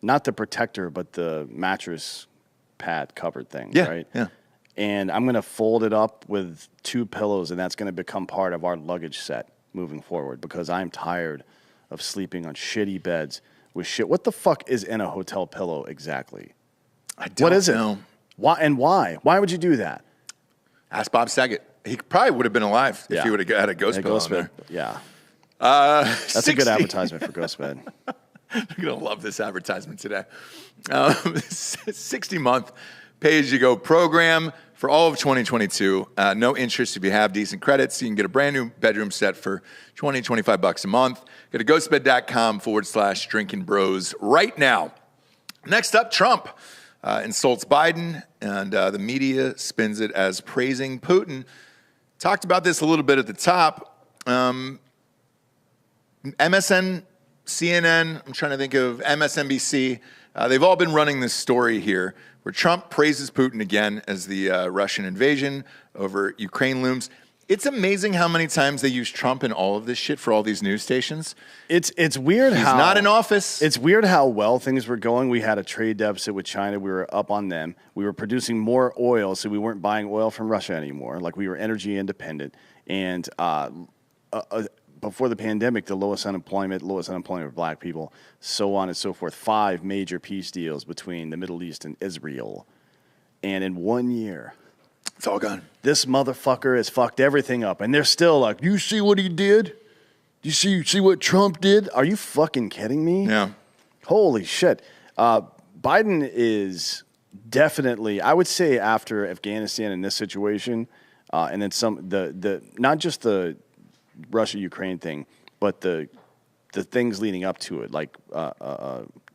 not the protector, but the mattress pad covered thing, right? Yeah. And I'm going to fold it up with 2 pillows, and that's going to become part of our luggage set moving forward because I'm tired of sleeping on shitty beds with shit. What the fuck is in a hotel pillow exactly? I don't know. Why and why? Why would you do that? Ask Bob Saget. He probably would have been alive if he would have had a ghost pillow on there. Yeah. That's a good advertisement for Ghostbed. You're going to love this advertisement today. 60-month pay-as-you-go program for all of 2022. No interest if you have decent credits. You can get a brand new bedroom set for $25 a month. Go to ghostbed.com/Drinkin Bros right now. Next up, Trump insults Biden, and the media spins it as praising Putin. Talked about this a little bit at the top. MSN, CNN, I'm trying to think of MSNBC, They've all been running this story here where Trump praises Putin again as the Russian invasion over Ukraine looms. It's amazing how many times they use Trump in all of this shit for all these news stations. It's weird He's how not in office. It's weird how well things were going. We had a trade deficit with China. We were up on them. We were producing more oil, so we weren't buying oil from Russia anymore. Like, we were energy independent. And before the pandemic, the lowest unemployment of black people, so on and so forth. 5 major peace deals between the Middle East and Israel. And in 1 year, it's all gone. This motherfucker has fucked everything up. And they're still like, you see what he did? You see what Trump did? Are you fucking kidding me? Yeah. Holy shit. Biden is definitely, I would say, after Afghanistan in this situation, and then the not just the Russia-Ukraine thing, but the things leading up to it, like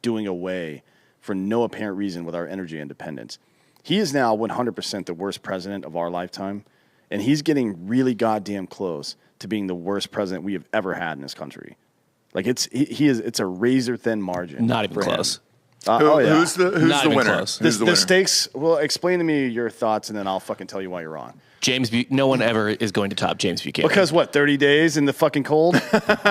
doing away for no apparent reason with our energy independence. He is now 100% the worst president of our lifetime, and he's getting really goddamn close to being the worst president we have ever had in this country. Like, it's a razor thin margin. Not even close. Who's the winner? Close. Who's the winner? Stakes. Well, explain to me your thoughts, and then I'll fucking tell you why you're wrong. No one ever is going to top James Buchanan. Because what? 30 days in the fucking cold?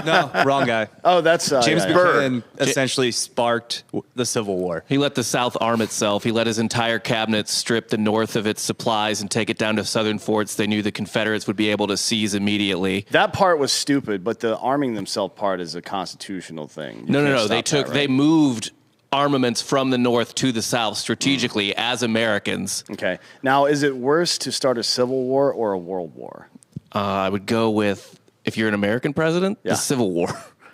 No, wrong guy. Oh, that's James yeah. Buchanan essentially sparked the Civil War. He let the South arm itself. He let his entire cabinet strip the North of its supplies and take it down to southern forts they knew the Confederates would be able to seize immediately. That part was stupid, but the arming themselves part is a constitutional thing. No. They moved armaments from the North to the South strategically as Americans. Okay. Now, is it worse to start a civil war or a world war? I would go with, if you're an American president, the Civil War.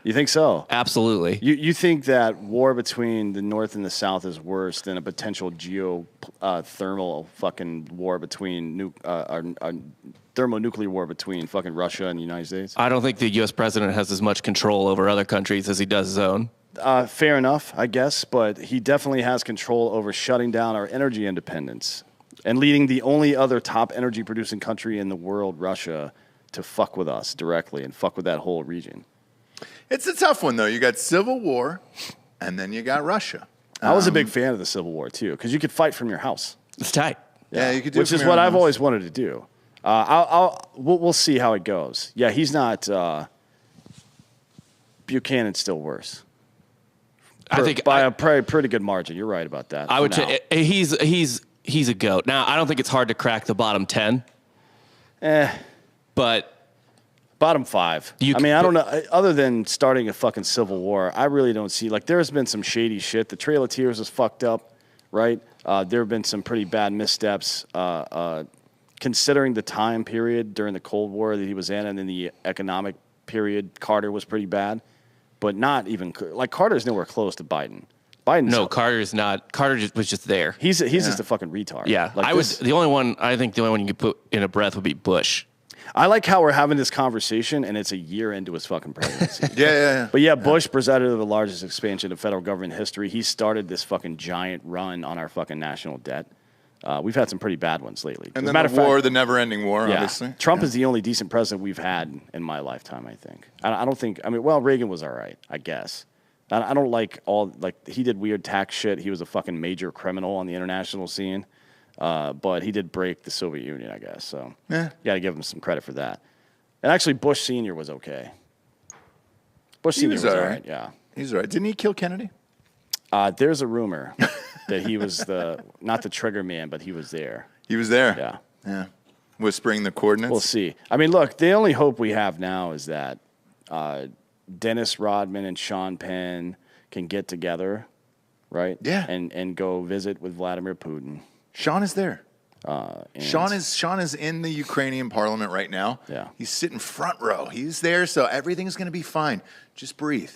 You think so? Absolutely. You think that war between the North and the South is worse than a potential geothermal fucking war between thermonuclear war between fucking Russia and the United States? I don't think the U.S. president has as much control over other countries as he does his own. Fair enough, I guess, but he definitely has control over shutting down our energy independence and leading the only other top energy producing country in the world, Russia, to fuck with us directly and fuck with that whole region. It's a tough one, though. You got Civil War, and then you got Russia. I was a big fan of the Civil War, too, because you could fight from your house. It's tight. Yeah, you could do it which from is your what own I've house. always wanted to do. We'll see how it goes. Yeah, he's not. Buchanan's still worse. I think by a pretty good margin. You're right about that. I would say he's a goat. Now, I don't think it's hard to crack the bottom 10. But bottom 5. I don't know. Other than starting a fucking civil war, I really don't see. Like, there's been some shady shit. The Trail of Tears is fucked up, right? There have been some pretty bad missteps. Considering the time period during the Cold War that he was in, and then the economic period, Carter was pretty bad. But not even like Carter's nowhere close to Biden. Carter's not. Carter was just there. He's just a fucking retard. Yeah, like the only one you could put in a breath would be Bush. I like how we're having this conversation, and it's a year into his fucking presidency. Yeah. But yeah, Bush presided over the largest expansion of federal government history. He started this fucking giant run on our fucking national debt. We've had some pretty bad ones lately. And then the never-ending war, obviously. Trump is the only decent president we've had in my lifetime, I think. I don't think, Reagan was all right, I guess. I don't like he did weird tax shit. He was a fucking major criminal on the international scene. But he did break the Soviet Union, I guess. So you got to give him some credit for that. And actually, Bush Sr. was okay. Bush Sr. was all right, yeah. He's all right. Didn't he kill Kennedy? There's a rumor that he was not the trigger man, but he was there. He was there? Yeah. Whispering the coordinates? We'll see. Look, the only hope we have now is that Dennis Rodman and Sean Penn can get together, right? Yeah. And go visit with Vladimir Putin. Sean is there. Sean is in the Ukrainian parliament right now. Yeah. He's sitting front row. He's there, so everything's going to be fine. Just breathe.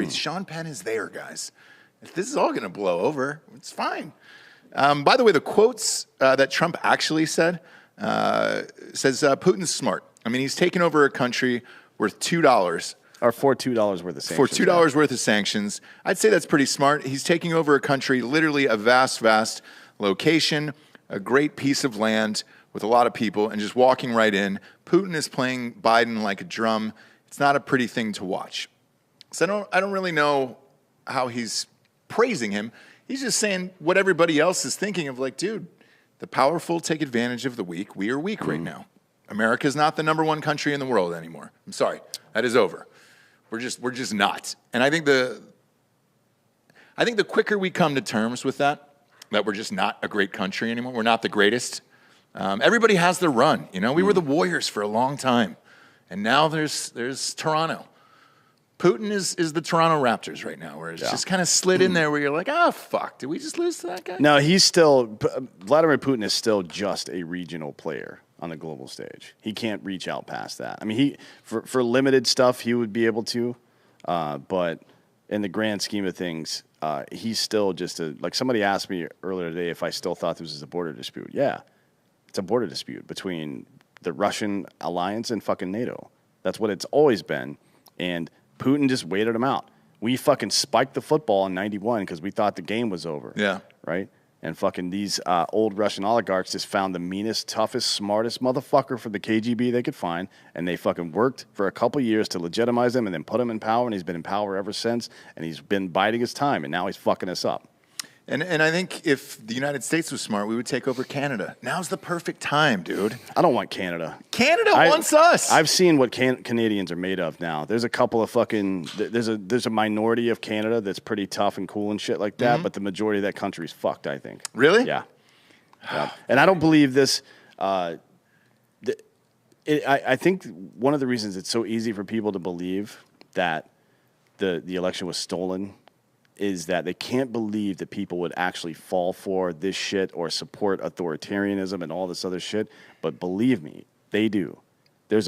Sean Penn is there, guys. If this is all going to blow over, it's fine. By the way, the quotes that Trump actually says Putin's smart. He's taken over a country worth $2. Or for $2 worth of sanctions. For $2 worth of sanctions. I'd say that's pretty smart. He's taking over a country, literally a vast, vast location, a great piece of land with a lot of people, and just walking right in. Putin is playing Biden like a drum. It's not a pretty thing to watch. So I don't really know how he's praising him. He's just saying what everybody else is thinking of, like, dude, the powerful take advantage of the weak. We are weak right now. America's not the #1 country in the world anymore. I'm sorry. That is over. We're just not. And I think the quicker we come to terms with that we're just not a great country anymore. We're not the greatest. Everybody has their run. You know, we were the Warriors for a long time. And now there's Toronto. Putin is the Toronto Raptors right now, where it's just kind of slid in there where you're like, oh, fuck, did we just lose to that guy? No, Vladimir Putin is still just a regional player on the global stage. He can't reach out past that. I mean, for limited stuff, he would be able to, but in the grand scheme of things, he's still just like somebody asked me earlier today if I still thought this was a border dispute. Yeah, it's a border dispute between the Russian alliance and fucking NATO. That's what it's always been. And Putin just waited him out. We fucking spiked the football in 91 because we thought the game was over. Yeah. Right? And fucking these old Russian oligarchs just found the meanest, toughest, smartest motherfucker for the KGB they could find, and they fucking worked for a couple years to legitimize him and then put him in power, and he's been in power ever since, and he's been biding his time, and now he's fucking us up. And I think if the United States was smart, we would take over Canada. Now's the perfect time, dude. I don't want Canada. Canada wants us. I've seen what Canadians are made of now. There's a couple of fucking there's a minority of Canada that's pretty tough and cool and shit like that, but the majority of that country is fucked, I think. Really? Yeah. And I don't believe this. I think one of the reasons it's so easy for people to believe that the election was stolen is that they can't believe that people would actually fall for this shit or support authoritarianism and all this other shit. But believe me, they do. There's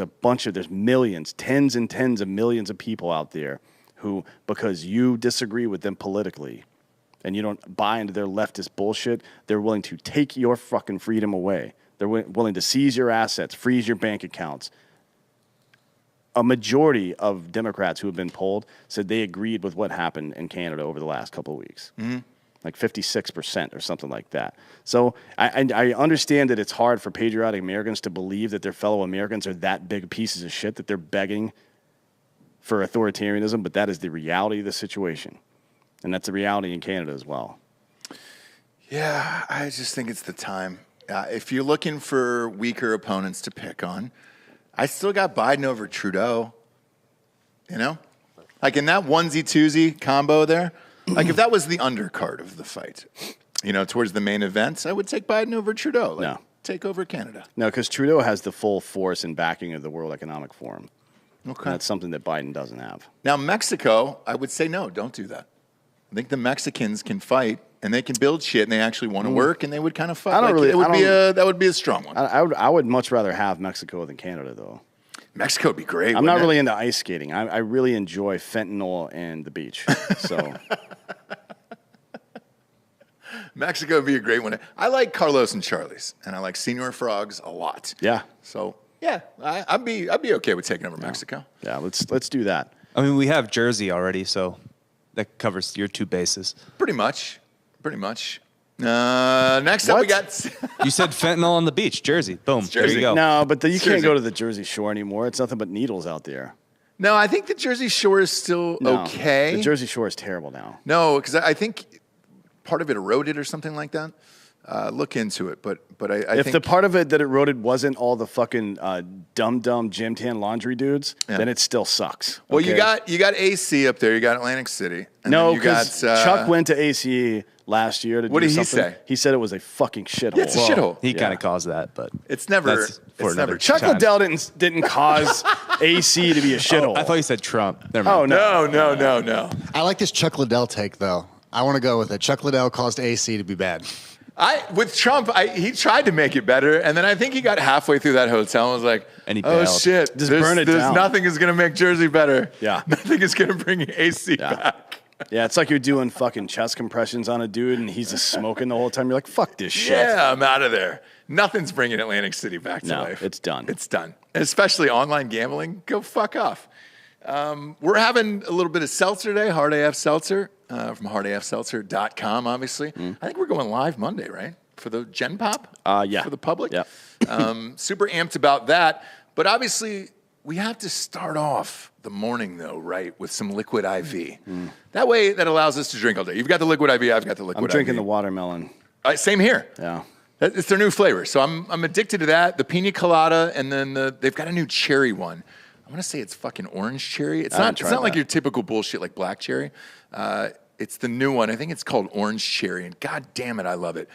millions, tens and tens of millions of people out there who, because you disagree with them politically and you don't buy into their leftist bullshit, they're willing to take your fucking freedom away. They're willing to seize your assets, freeze your bank accounts. A majority of Democrats who have been polled said they agreed with what happened in Canada over the last couple of weeks. Like 56% or something like that. So I understand that it's hard for patriotic Americans to believe that their fellow Americans are that big pieces of shit that they're begging for authoritarianism, but that is the reality of the situation. And that's the reality in Canada as well. Yeah, I just think it's the time. If you're looking for weaker opponents to pick on, I still got Biden over Trudeau, you know? Like in that onesie-twosie combo there, like if that was the undercard of the fight, you know, towards the main events, I would take Biden over Trudeau. Like, no. Take over Canada. No, because Trudeau has the full force and backing of the World Economic Forum. Okay. And that's something that Biden doesn't have. Now, Mexico, I would say no, don't do that. I think the Mexicans can fight and they can build shit and they actually want to work and they would kind of fight. That would be a strong one. I would much rather have Mexico than Canada, though. Mexico would be great. I'm not really into ice skating. I really enjoy fentanyl and the beach. So Mexico would be a great one. I like Carlos and Charlie's, and I like Senor Frogs a lot. Yeah. So yeah, I'd be okay with taking over Mexico. Yeah, let's do that. I mean, we have Jersey already, so that covers your two bases. Pretty much. Next up, we got. You said fentanyl on the beach, Jersey. Boom. Jersey. There you go. No, but you can't go to the Jersey Shore anymore. It's nothing but needles out there. No, I think the Jersey Shore is still okay. The Jersey Shore is terrible now. No, because I think part of it eroded or something like that. Look into it, but I if think the part of it that eroded wasn't all the fucking dumb gym tan laundry dudes, then it still sucks. Well, okay? you got AC up there. You got Atlantic City. And no, because Chuck went to ACE last year to do something. What did he say? He said it was a fucking shithole. Yeah, it's a shithole. He kind of caused that, but it's never. Chuck Liddell didn't cause AC to be a shithole. I thought you said Trump. Oh no. I like this Chuck Liddell take though. I want to go with it. Chuck Liddell caused AC to be bad. With Trump, he tried to make it better, and then I think he got halfway through that hotel and was like, "Oh shit, burn it down. Nothing is gonna make Jersey better. Yeah, nothing is gonna bring AC back." Yeah, it's like you're doing fucking chest compressions on a dude, and he's just smoking the whole time. You're like, "Fuck this shit." Yeah, I'm out of there. Nothing's bringing Atlantic City back to life. It's done. It's done. Especially online gambling. Go fuck off. We're having a little bit of seltzer today, Hard AF Seltzer, from hardafseltzer.com, obviously. I think we're going live Monday, right? For the Gen Pop? Yeah. For the public? Yeah. Super amped about that. But obviously, we have to start off the morning, though, right, with some liquid IV. That way, that allows us to drink all day. You've got the liquid IV, I've got the liquid IV. I'm drinking the watermelon. Same here. Yeah. It's their new flavor. So I'm addicted to that. The pina colada, and then they've got a new cherry one. I want to say it's fucking orange cherry. It's not like your typical bullshit like black cherry. It's the new one. I think it's called orange cherry, and god damn it, I love it.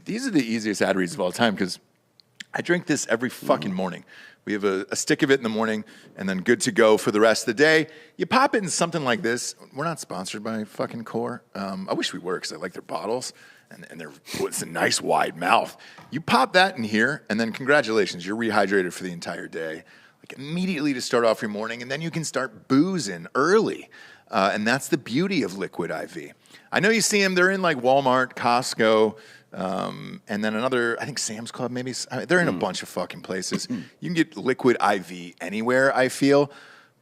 These are the easiest ad reads of all time because I drink this every fucking morning. We have a stick of it in the morning and then good to go for the rest of the day. You pop it in something like this. We're not sponsored by fucking Core. I wish we were because I like their bottles and it's a nice wide mouth. You pop that in here and then congratulations, you're rehydrated for the entire day. Like immediately to start off your morning, and then you can start boozing early. And that's the beauty of liquid IV. I know you see them, they're in like Walmart, Costco, and then another, I think Sam's Club maybe. They're in a bunch of fucking places. You can get liquid IV anywhere, I feel,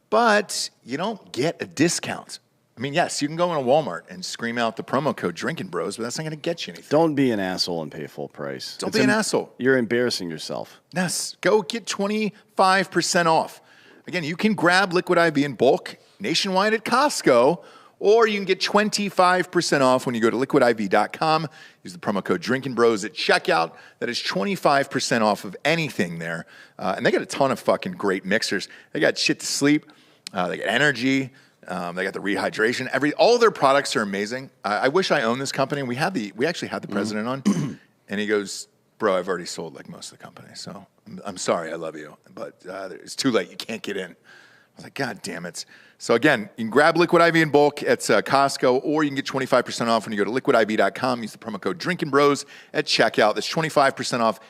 but you don't get a discount. I mean, yes, you can go in a Walmart and scream out the promo code Drinkin Bros, but that's not going to get you anything. Don't be an asshole and pay full price. Don't be an asshole. You're embarrassing yourself. Yes. Go get 25% off. Again, you can grab liquid IV in bulk nationwide at Costco, or you can get 25% off when you go to liquidiv.com. Use the promo code Drinkin Bros at checkout. That is 25% off of anything there. And they got a ton of fucking great mixers. They got shit to sleep. They got energy. They got the rehydration. All of their products are amazing. I wish I owned this company. We actually had the president on, and he goes, "Bro, I've already sold like most of the company, so I'm sorry, I love you, but it's too late. You can't get in." I was like, God damn it. So again, you can grab Liquid IV in bulk at Costco, or you can get 25% off when you go to liquidiv.com. Use the promo code Drinkin Bros at checkout. That's 25% off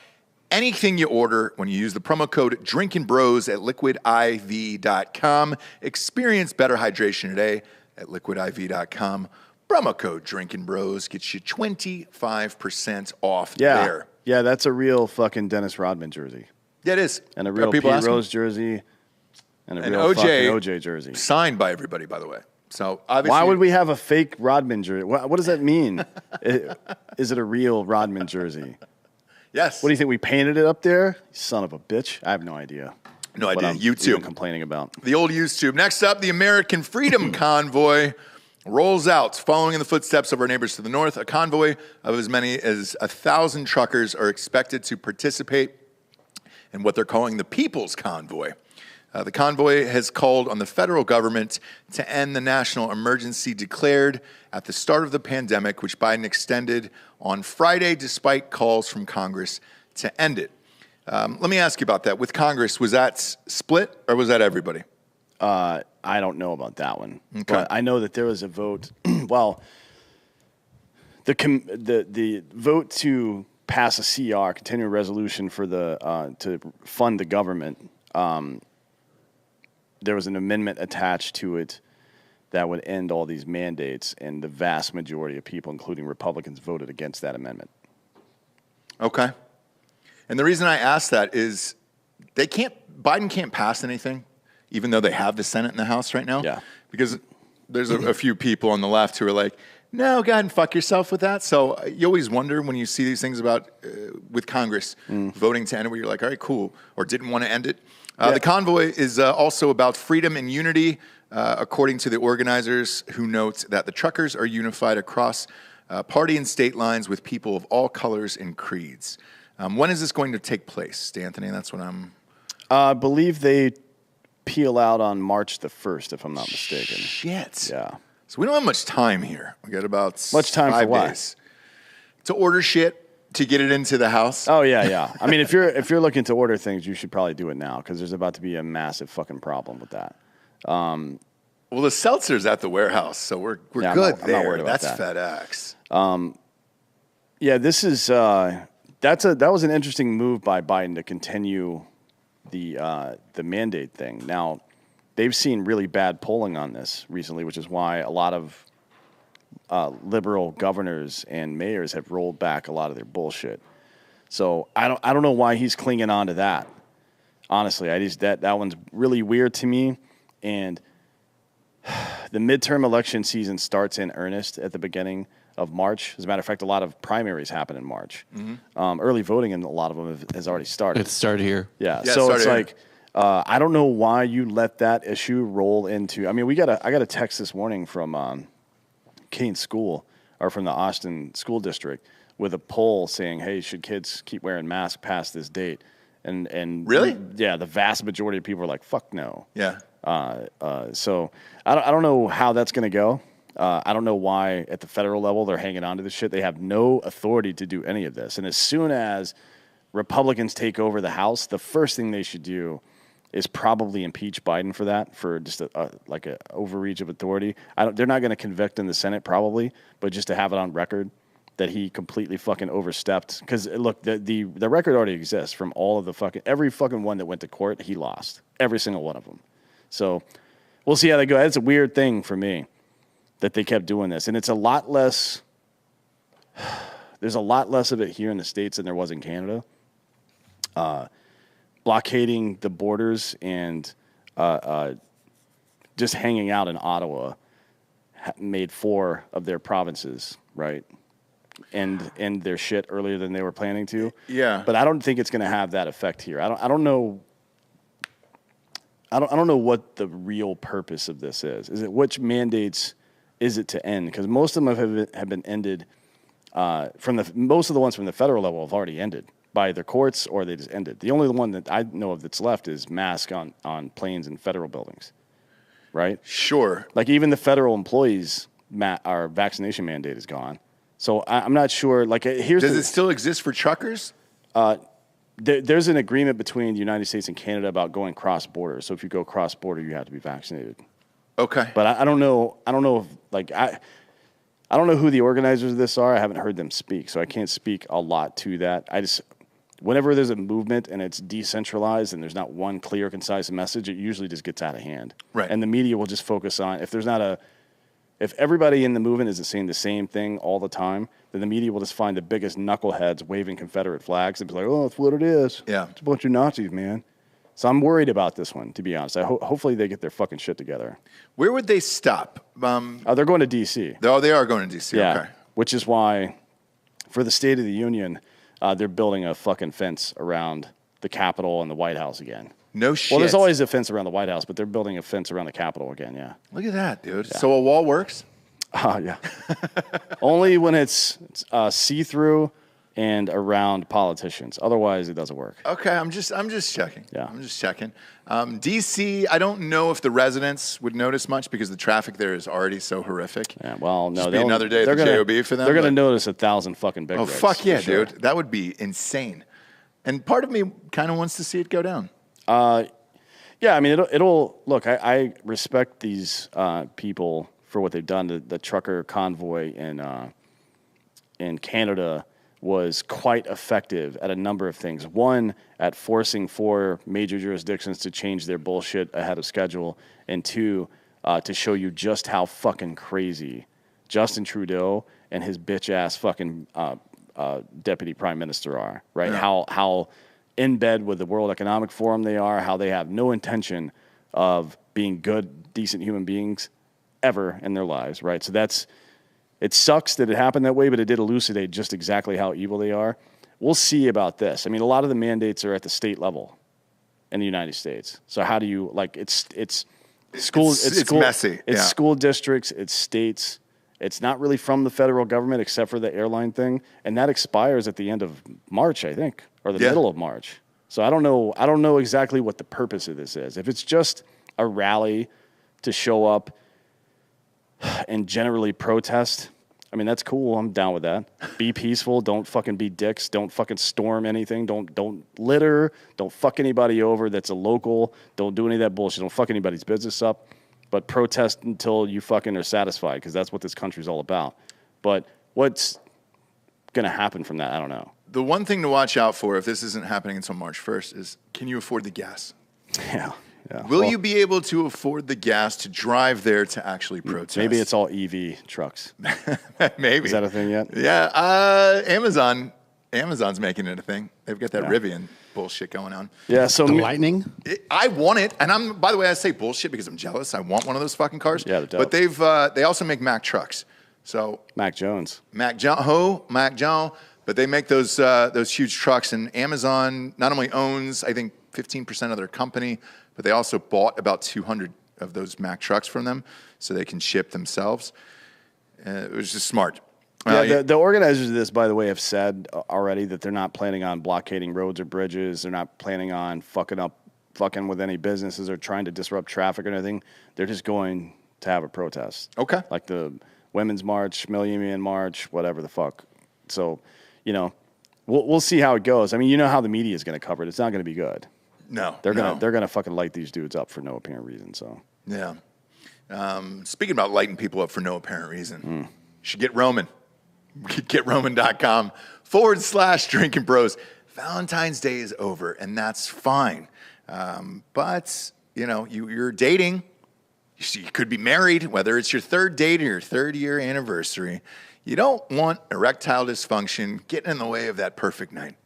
anything you order when you use the promo code Drinkin Bros at liquidiv.com. Experience better hydration today at liquidiv.com. Promo code Drinkin Bros gets you 25% off there. Yeah, that's a real fucking Dennis Rodman jersey. Yeah, it is. And a real Pete Rose jersey. And a real fucking OJ jersey. Signed by everybody, by the way. So obviously, why would we have a fake Rodman jersey? What does that mean? Is it a real Rodman jersey? Yes. What do you think? We painted it up there? You son of a bitch. I have no idea. No idea. I'm YouTube. Complaining about. The old YouTube. Next up, the American Freedom Convoy rolls out, following in the footsteps of our neighbors to the north. A convoy of as many as 1,000 truckers are expected to participate in what they're calling the People's Convoy. The convoy has called on the federal government to end the national emergency declared at the start of the pandemic, which Biden extended on Friday despite calls from Congress to end it. Let me ask you about that. With Congress, was that split or was that everybody? I don't know about that one. Okay. But I know that there was a vote. Well, the vote to pass a CR, continuing resolution for to fund the government. There was an amendment attached to it that would end all these mandates, and the vast majority of people, including Republicans, voted against that amendment. Okay. And the reason I ask that is Biden can't pass anything, even though they have the Senate and the House right now. Yeah. Because there's a few people on the left who are like, no, go ahead and fuck yourself with that. So you always wonder when you see these things about with Congress voting to end it, where you're like, all right, cool, or didn't want to end it. The convoy is also about freedom and unity, according to the organizers, who note that the truckers are unified across party and state lines with people of all colors and creeds. When is this going to take place, D'Anthony? That's what I believe they peel out on March the 1st, if I'm not mistaken. Shit. Yeah. So we don't have much time here. We got about much time 5 for what? days to order shit, to get it into the house. Oh yeah. I mean, if you're looking to order things, you should probably do it now because there's about to be a massive fucking problem with that. Well, the seltzer's at the warehouse, so we're good I'm there. not worried about That's that. FedEx. Yeah, this is that was an interesting move by Biden to continue the mandate thing. Now, they've seen really bad polling on this recently, which is why a lot of liberal governors and mayors have rolled back a lot of their bullshit. So I don't know why he's clinging on to that. Honestly, that one's really weird to me. And the midterm election season starts in earnest at the beginning of March. As a matter of fact, a lot of primaries happen in March. Early voting in a lot of them has already started. It started here. Yeah, so it's like I don't know why you let that issue roll into. I mean, I got a text this morning from Kane School, or from the Austin School District, with a poll saying, "Hey, should kids keep wearing masks past this date?" And really, yeah, the vast majority of people are like, "Fuck no." Yeah. So I don't know how that's going to go. I don't know why at the federal level they're hanging on to this shit. They have no authority to do any of this. And as soon as Republicans take over the House, the first thing they should do is probably impeach Biden for that, for just like an overreach of authority. They're not going to convict in the Senate probably, but just to have it on record that he completely fucking overstepped. Because look, the record already exists from all of the every fucking one that went to court, he lost. Every single one of them. So we'll see how they go. It's a weird thing for me that they kept doing this. And it's a lot less, there's a lot less of it here in the States than there was in Canada. Blockading the borders and just hanging out in Ottawa made 4 of their provinces, right? And their shit earlier than they were planning to. Yeah. But I don't think it's going to have that effect here. I don't know. I don't know what the real purpose of this is. Is it which mandates is it to end? Because most of them have been ended. Most of the ones from the federal level have already ended by either courts or they just ended. The only one that I know of that's left is mask on planes and federal buildings, right? Sure. Like even the federal employees, our vaccination mandate is gone. So I'm not sure. Like does it still exist for truckers? There's an agreement between the United States and Canada about going cross border. So if you go cross border, you have to be vaccinated. Okay. But I don't know. I don't know if I don't know who the organizers of this are. I haven't heard them speak, so I can't speak a lot to that. Whenever there's a movement and it's decentralized and there's not one clear, concise message, it usually just gets out of hand. Right. And the media will just focus on, if everybody in the movement isn't saying the same thing all the time, then the media will just find the biggest knuckleheads waving Confederate flags and be like, oh, that's what it is. Yeah. It's a bunch of Nazis, man. So I'm worried about this one, to be honest. Hopefully they get their fucking shit together. Where would they stop? They're going to D.C. Oh, they are going to D.C. Yeah, Okay. which is why for the State of the Union, they're building a fucking fence around the Capitol and the White House again. No shit. Well, there's always a fence around the White House, but they're building a fence around the Capitol again, yeah. Look at that, dude. Yeah. So a wall works? Yeah. Only when it's see-through and around politicians. Otherwise, it doesn't work. Okay, I'm just checking. Yeah. I'm just checking. D.C., I don't know if the residents would notice much because the traffic there is already so horrific. Yeah, well, no. Just be another day at the JOB for them. They're going to notice 1,000 fucking big rigs. Oh, fuck yeah, sure. dude. That would be insane. And part of me kind of wants to see it go down. Yeah, I mean, it'll look, I respect these people for what they've done. The trucker convoy in Canada was quite effective at a number of things. One, at forcing 4 major jurisdictions to change their bullshit ahead of schedule. And 2, to show you just how fucking crazy Justin Trudeau and his bitch-ass fucking deputy prime minister are, right? Yeah. How in bed with the World Economic Forum they are, how they have no intention of being good, decent human beings ever in their lives, right? So it sucks that it happened that way, but it did elucidate just exactly how evil they are. We'll see about this. I mean, a lot of the mandates are at the state level in the United States. So how do you, like, it's messy. It's school districts, it's states. It's not really from the federal government except for the airline thing. And that expires at the end of March, I think, or the middle of March. So I don't know exactly what the purpose of this is. If it's just a rally to show up and generally protest, I mean, that's cool. I'm down with that. Be peaceful. Don't fucking be dicks. Don't fucking storm anything. Don't litter. Don't fuck anybody over that's a local. Don't do any of that bullshit. Don't fuck anybody's business up. But protest until you fucking are satisfied, because that's what this country's all about. But what's going to happen from that, I don't know. The one thing to watch out for, if this isn't happening until March 1st, is can you afford the gas? Yeah. Will you be able to afford the gas to drive there to actually protest? Maybe it's all EV trucks. Maybe. Is that a thing yet? Yeah. Amazon's making it a thing. They've got that Rivian bullshit going on. Yeah. So the Lightning? I want it. And by the way, I say bullshit because I'm jealous. I want one of those fucking cars. Yeah, they're dope. But they also make Mack trucks. So Mac Jones. Mac Jones. But they make those huge trucks, and Amazon not only owns, I think, 15% of their company, but they also bought about 200 of those Mack trucks from them so they can ship themselves. It was just smart. Yeah, the organizers of this, by the way, have said already that they're not planning on blockading roads or bridges. They're not planning on fucking with any businesses or trying to disrupt traffic or anything. They're just going to have a protest. Okay. Like the Women's March, Million March, whatever the fuck. So, we'll see how it goes. I mean, you know how the media is going to cover it. It's not going to be good. No. They're gonna fucking light these dudes up for no apparent reason. So. Yeah. Speaking about lighting people up for no apparent reason, you should get Roman. GetRoman.com/Drinkin Bros. Valentine's Day is over, and that's fine. But, you're dating. You could be married, whether it's your third date or your third-year anniversary. You don't want erectile dysfunction getting in the way of that perfect night.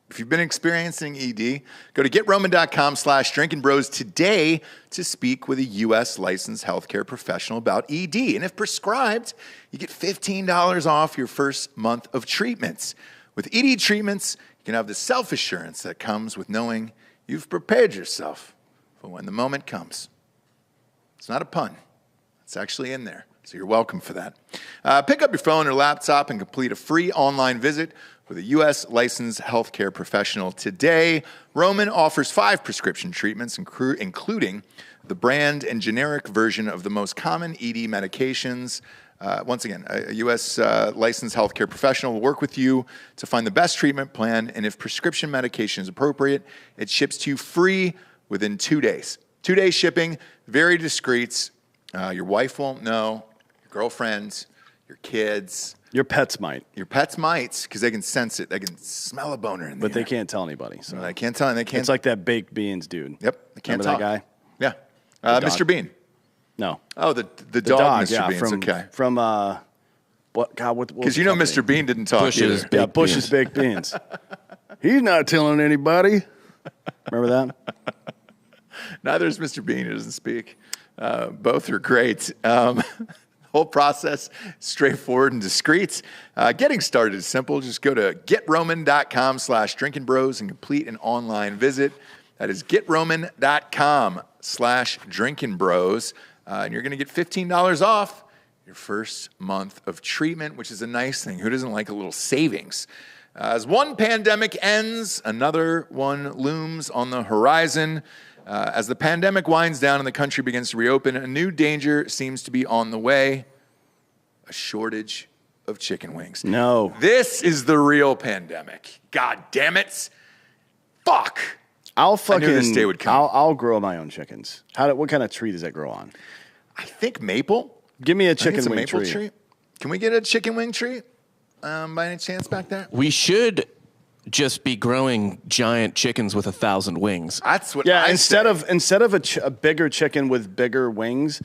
If you've been experiencing ED, go to GetRoman.com/Drinkin Bros today to speak with a U.S. licensed healthcare professional about ED. And if prescribed, you get $15 off your first month of treatments. With ED treatments, you can have the self-assurance that comes with knowing you've prepared yourself for when the moment comes. It's not a pun. It's actually in there. So you're welcome for that. Pick up your phone or laptop and complete a free online visit with a U.S. licensed healthcare professional today. Roman offers 5 prescription treatments, including the brand and generic version of the most common ED medications. Once again, a U.S. licensed healthcare professional will work with you to find the best treatment plan, and if prescription medication is appropriate, it ships to you free within 2 days. 2-day shipping, very discreet. Your wife won't know, your girlfriend, your kids. Your pets might. Your pets might, because they can sense it. They can smell a boner in the But they air. can't tell anybody. So. No, they can't tell. They can't. It's like that baked beans dude. Yep. They can't Remember talk. that Yeah. guy? Mr. Bean. No. Oh, the dog, Mr. yeah, Bean's okay. From what? God, what? Because Mr. Bean didn't talk Bush's either. Bush's baked beans. He's not telling anybody. Remember that? Neither is Mr. Bean. He doesn't speak. Both are great. Whole process straightforward and discreet. Getting started is simple. Just go to GetRoman.com/Drinkin Bros and complete an online visit. That is GetRoman.com/Drinkin Bros. And you're going to get $15 off your first month of treatment, which is a nice thing. Who doesn't like a little savings? As one pandemic ends, another one looms on the horizon. As the pandemic winds down and the country begins to reopen, a new danger seems to be on the way: a shortage of chicken wings. No. This is the real pandemic. God damn it. Fuck. I knew this day would come. I'll grow my own chickens. What kind of tree does that grow on? I think maple. Give me a I think chicken it's a wing maple tree. Can we get a chicken wing tree by any chance back there? We should just be growing giant chickens with 1,000 wings. That's what Yeah, I instead say. of a bigger chicken with bigger wings,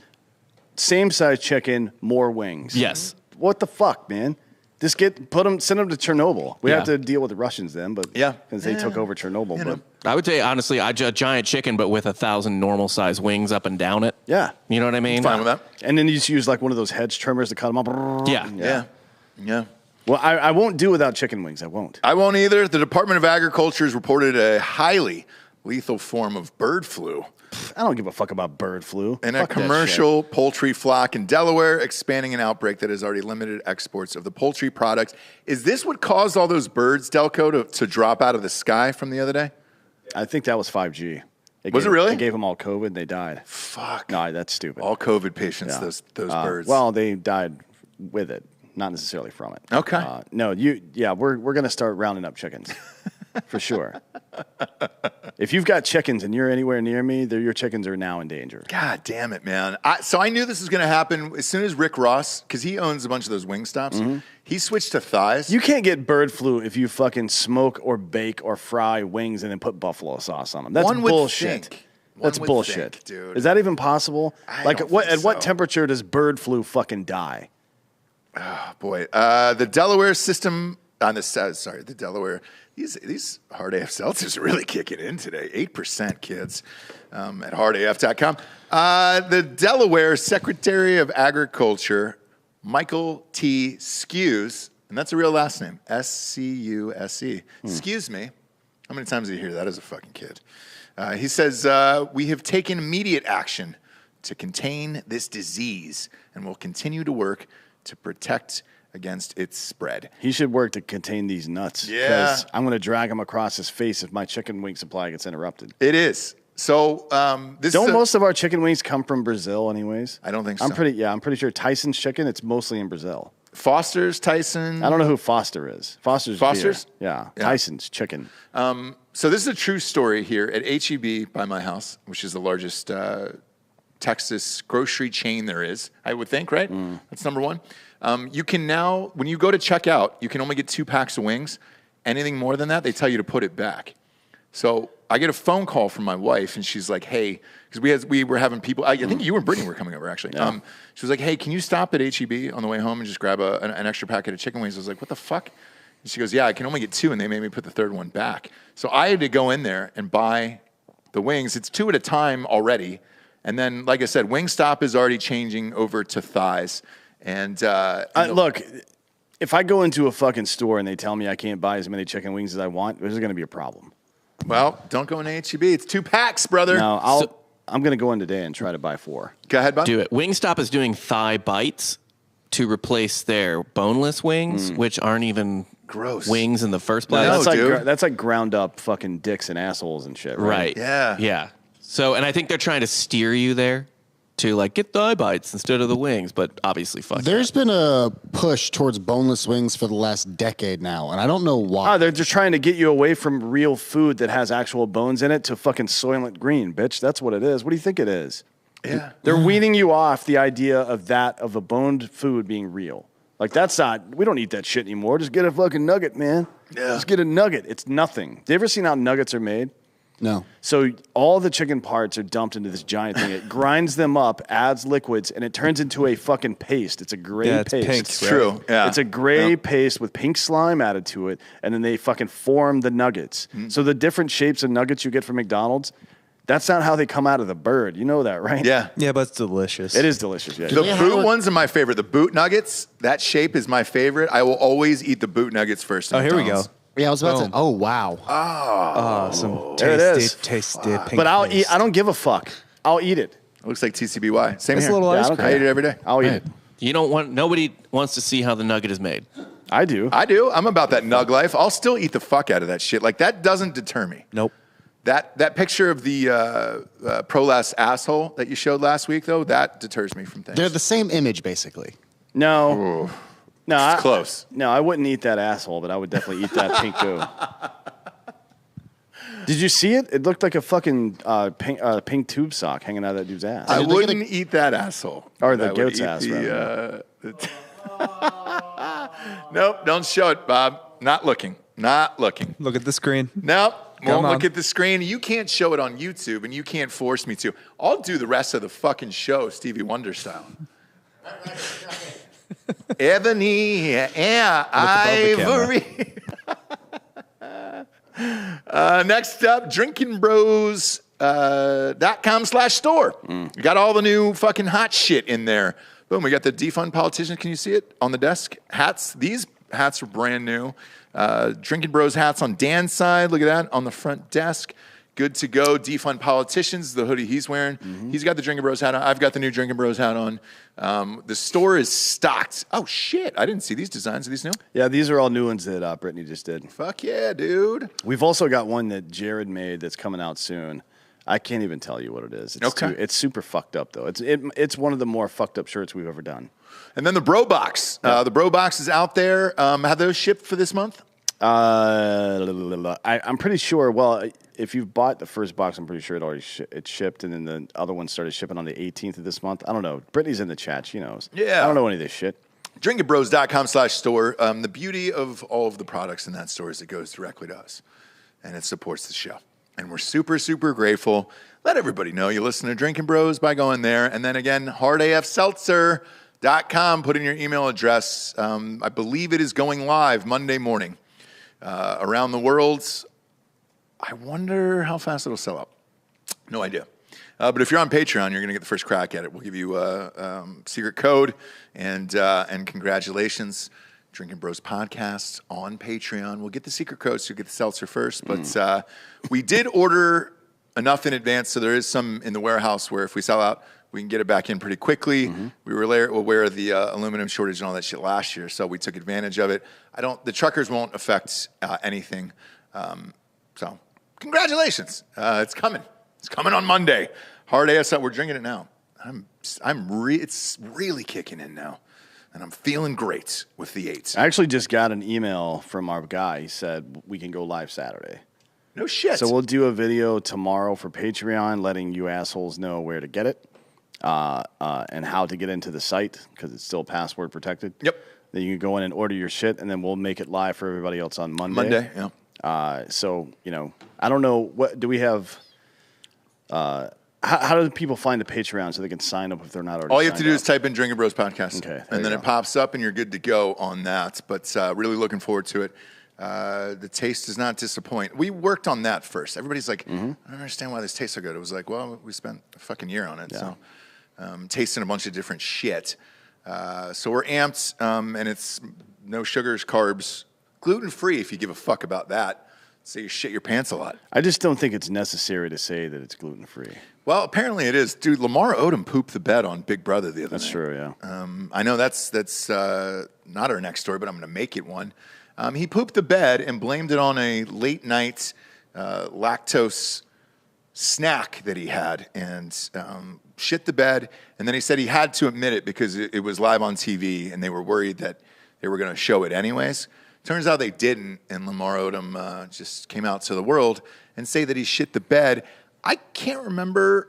same size chicken, more wings. Yes. What the fuck, man? Just send them to Chernobyl. We Yeah. have to deal with the Russians then, but Yeah. because they took over Chernobyl. But I would say, honestly, a giant chicken, but with 1,000 normal size wings up and down it. yeah, You know what I mean? Fine with that. and then you just use like one of those hedge trimmers to cut them up. Yeah. Yeah. Well, I won't do without chicken wings. I won't. I won't either. The Department of Agriculture has reported a highly lethal form of bird flu I don't give a fuck about bird flu. in a Fuck that commercial poultry flock in Delaware, expanding an outbreak that has already limited exports of the poultry products. Is this what caused all those birds, Delco, to drop out of the sky from the other day? shit. I think that was 5G. Was it really? They gave them all COVID and they died. Fuck. No, that's stupid. All COVID patients, Yeah. those birds. Well, they died with it, not necessarily from it. Okay. We're gonna start rounding up chickens for sure. If you've got chickens and you're anywhere near me, your chickens are now in danger. God damn it, man. So I knew this was going to happen as soon as Rick Ross, because he owns a bunch of those Wingstops, he switched to thighs. You can't get bird flu if you fucking smoke or bake or fry wings and then put buffalo sauce on them. That's One would bullshit. think. That's One would bullshit, think, dude. Is that even possible? I Like, don't at think what so. temperature does bird flu fucking die? Oh, boy. The Delaware system on the south, sorry, the Delaware, these Hard AF seltzers are really kicking in today. 8%, kids, at hardaf.com. The Delaware Secretary of Agriculture, Michael T. Skews, and that's a real last name, S-C-U-S-E. Excuse me. How many times did you hear that as a fucking kid? He says, we have taken immediate action to contain this disease and will continue to work to protect against its spread. He should work to contain these nuts. Yeah. Because I'm going to drag him across his face if my chicken wing supply gets interrupted. It is. So don't most of our chicken wings come from Brazil, anyways? I don't think so. I'm pretty sure Tyson's chicken. It's mostly in Brazil. Foster's, Tyson. I don't know who Foster is. Foster's. Foster's? Beer. Yeah. Tyson's chicken. So this is a true story here at HEB by my house, which is the largest Texas grocery chain there is. I would think, right? That's number one. You can now, when you go to check out, you can only get 2 packs of wings. Anything more than that, they tell you to put it back. So I get a phone call from my wife, and she's like, hey, because we were having people, I think you and Brittany were coming over, actually. Yeah. She was like, hey, can you stop at HEB on the way home and just grab an extra packet of chicken wings? I was like, what the fuck? And she goes, yeah, I can only get 2, and they made me put the 3rd one back. So I had to go in there and buy the wings. It's 2 at a time already. And then, like I said, Wingstop is already changing over to thighs. And look, if I go into a fucking store and they tell me I can't buy as many chicken wings as I want, there's going to be a problem. Well, don't go in HEB. It's 2 packs, brother. No, I'm going to go in today and try to buy 4. Go ahead, bud. Do it. Wingstop is doing thigh bites to replace their boneless wings, which aren't even gross wings in the first place. No, that's like ground up fucking dicks and assholes and shit, right? Right. Yeah. So, and I think they're trying to steer you there to like get thigh bites instead of the wings, but obviously fuck There's been a push towards boneless wings for the last decade now, and I don't know why. Oh, they're just trying to get you away from real food that has actual bones in it to fucking Soylent Green, bitch. That's what it is. What do you think it is? Yeah. They're weaning you off the idea of a boned food being real. Like, that's not, we don't eat that shit anymore. Just get a fucking nugget, man. Yeah. Just get a nugget. It's nothing. Do you ever seen how nuggets are made? No. So all the chicken parts are dumped into this giant thing. It grinds them up, adds liquids, and it turns into a fucking paste. It's a gray it's paste. pink, It's true. Yeah. It's a gray paste with pink slime added to it, and then they fucking form the nuggets. So the different shapes of nuggets you get from McDonald's, that's not how they come out of the bird. You know that, right? Yeah. Yeah, but it's delicious. It is delicious, yeah. The boot ones are my favorite. The boot nuggets, that shape is my favorite. I will always eat the boot nuggets first. Oh, here we go. Yeah, I was about to. Oh, wow. Oh, some There it is. tasty pink But I'll paste. eat. I don't give a fuck. I'll eat it. It looks like TCBY. Same It's here. a little ice I don't cream. I eat it every day. I'll eat it. You don't want, nobody wants to see how the nugget is made. I do. I do. I'm about that nug life. I'll still eat the fuck out of that shit. Like, that doesn't deter me. Nope. That picture of the prolapse asshole that you showed last week, though, that deters me from things. They're the same image, basically. No. Ooh. No, It's close. No, I wouldn't eat that asshole, but I would definitely eat that pink goo. Did you see it? It looked like a fucking pink tube sock hanging out of that dude's ass. I wouldn't eat that asshole. Or the I would goat's eat ass, Nope, don't show it, Bob. Not looking. Not looking. Look at the screen. Nope, won't on. look at the screen. You can't show it on YouTube, and you can't force me to. I'll do the rest of the fucking show Stevie Wonder style. Ebony, yeah, ivory. Next up, drinkinbros.com/store. We got all the new fucking hot shit in there. Boom, we got the defund politicians. Can you see it on the desk? Hats. These hats are brand new. Drinkin' Bros hats on Dan's side. Look at that on the front desk. Good to go. Defund politicians, the hoodie he's wearing. He's got the Drinkin' Bros hat on. I've got the new Drinkin' Bros hat on. The store is stocked. Oh, shit. I didn't see these designs. Are these new? Yeah, these are all new ones that Brittany just did. Fuck yeah, dude. We've also got one that Jared made that's coming out soon. I can't even tell you what it is. It's Okay. it's super fucked up, though. It's one of the more fucked up shirts we've ever done. And then the Bro Box. The Bro Box is out there. Have those shipped for this month? I'm pretty sure. Well, if you've bought the first box, I'm pretty sure it already it shipped, and then the other one started shipping on the 18th of this month. I don't know. Brittany's in the chat. She knows. Yeah. I don't know any of this shit. Drinkinbros.com/store. The beauty of all of the products in that store is it goes directly to us, and it supports the show. And we're super, super grateful. Let everybody know you listen to Drinkin' Bros by going there. And then again, hardafseltzer.com. Put in your email address. I believe it is going live Monday morning around the world. I wonder how fast it'll sell out. No idea. But if you're on Patreon, you're going to get the first crack at it. We'll give you a secret code, and congratulations Drinkin' Bros podcast on Patreon. We'll get the secret code, so you'll get the seltzer first. But we did order enough in advance, so there is some in the warehouse where if we sell out, we can get it back in pretty quickly. We were aware of the aluminum shortage and all that shit last year, so we took advantage of it. The truckers won't affect anything. So congratulations. It's coming. It's coming on Monday. Hard ASL. We're drinking it now. It's really kicking in now. And I'm feeling great with the 8. I actually just got an email from our guy. He said we can go live Saturday. No shit. So we'll do a video tomorrow for Patreon letting you assholes know where to get it and how to get into the site because it's still password protected. Yep. Then you can go in and order your shit, and then we'll make it live for everybody else on Monday. Yeah. So, I don't know. What do we have? How do people find the Patreon so they can sign up if they're not already All you have to do up? is type in Drinkin' Bros podcast. Okay. And then it pops up, and you're good to go on that. But really looking forward to it. The taste does not disappoint. We worked on that first. Everybody's like, I don't understand why this tastes so good. It was like, well, we spent a fucking year on it. Yeah. So tasting a bunch of different shit. So we're amped, and it's no sugars, carbs, gluten-free if you give a fuck about that. So you shit your pants a lot. I just don't think it's necessary to say that it's gluten-free. Well, apparently it is. Dude, Lamar Odom pooped the bed on Big Brother the other night. That's true, yeah. I know that's not our next story, but I'm going to make it one. He pooped the bed and blamed it on a late-night lactose snack that he had and shit the bed. And then he said he had to admit it because it was live on TV and they were worried that they were going to show it anyways. Turns out they didn't, and Lamar Odom just came out to the world and say that he shit the bed. I can't remember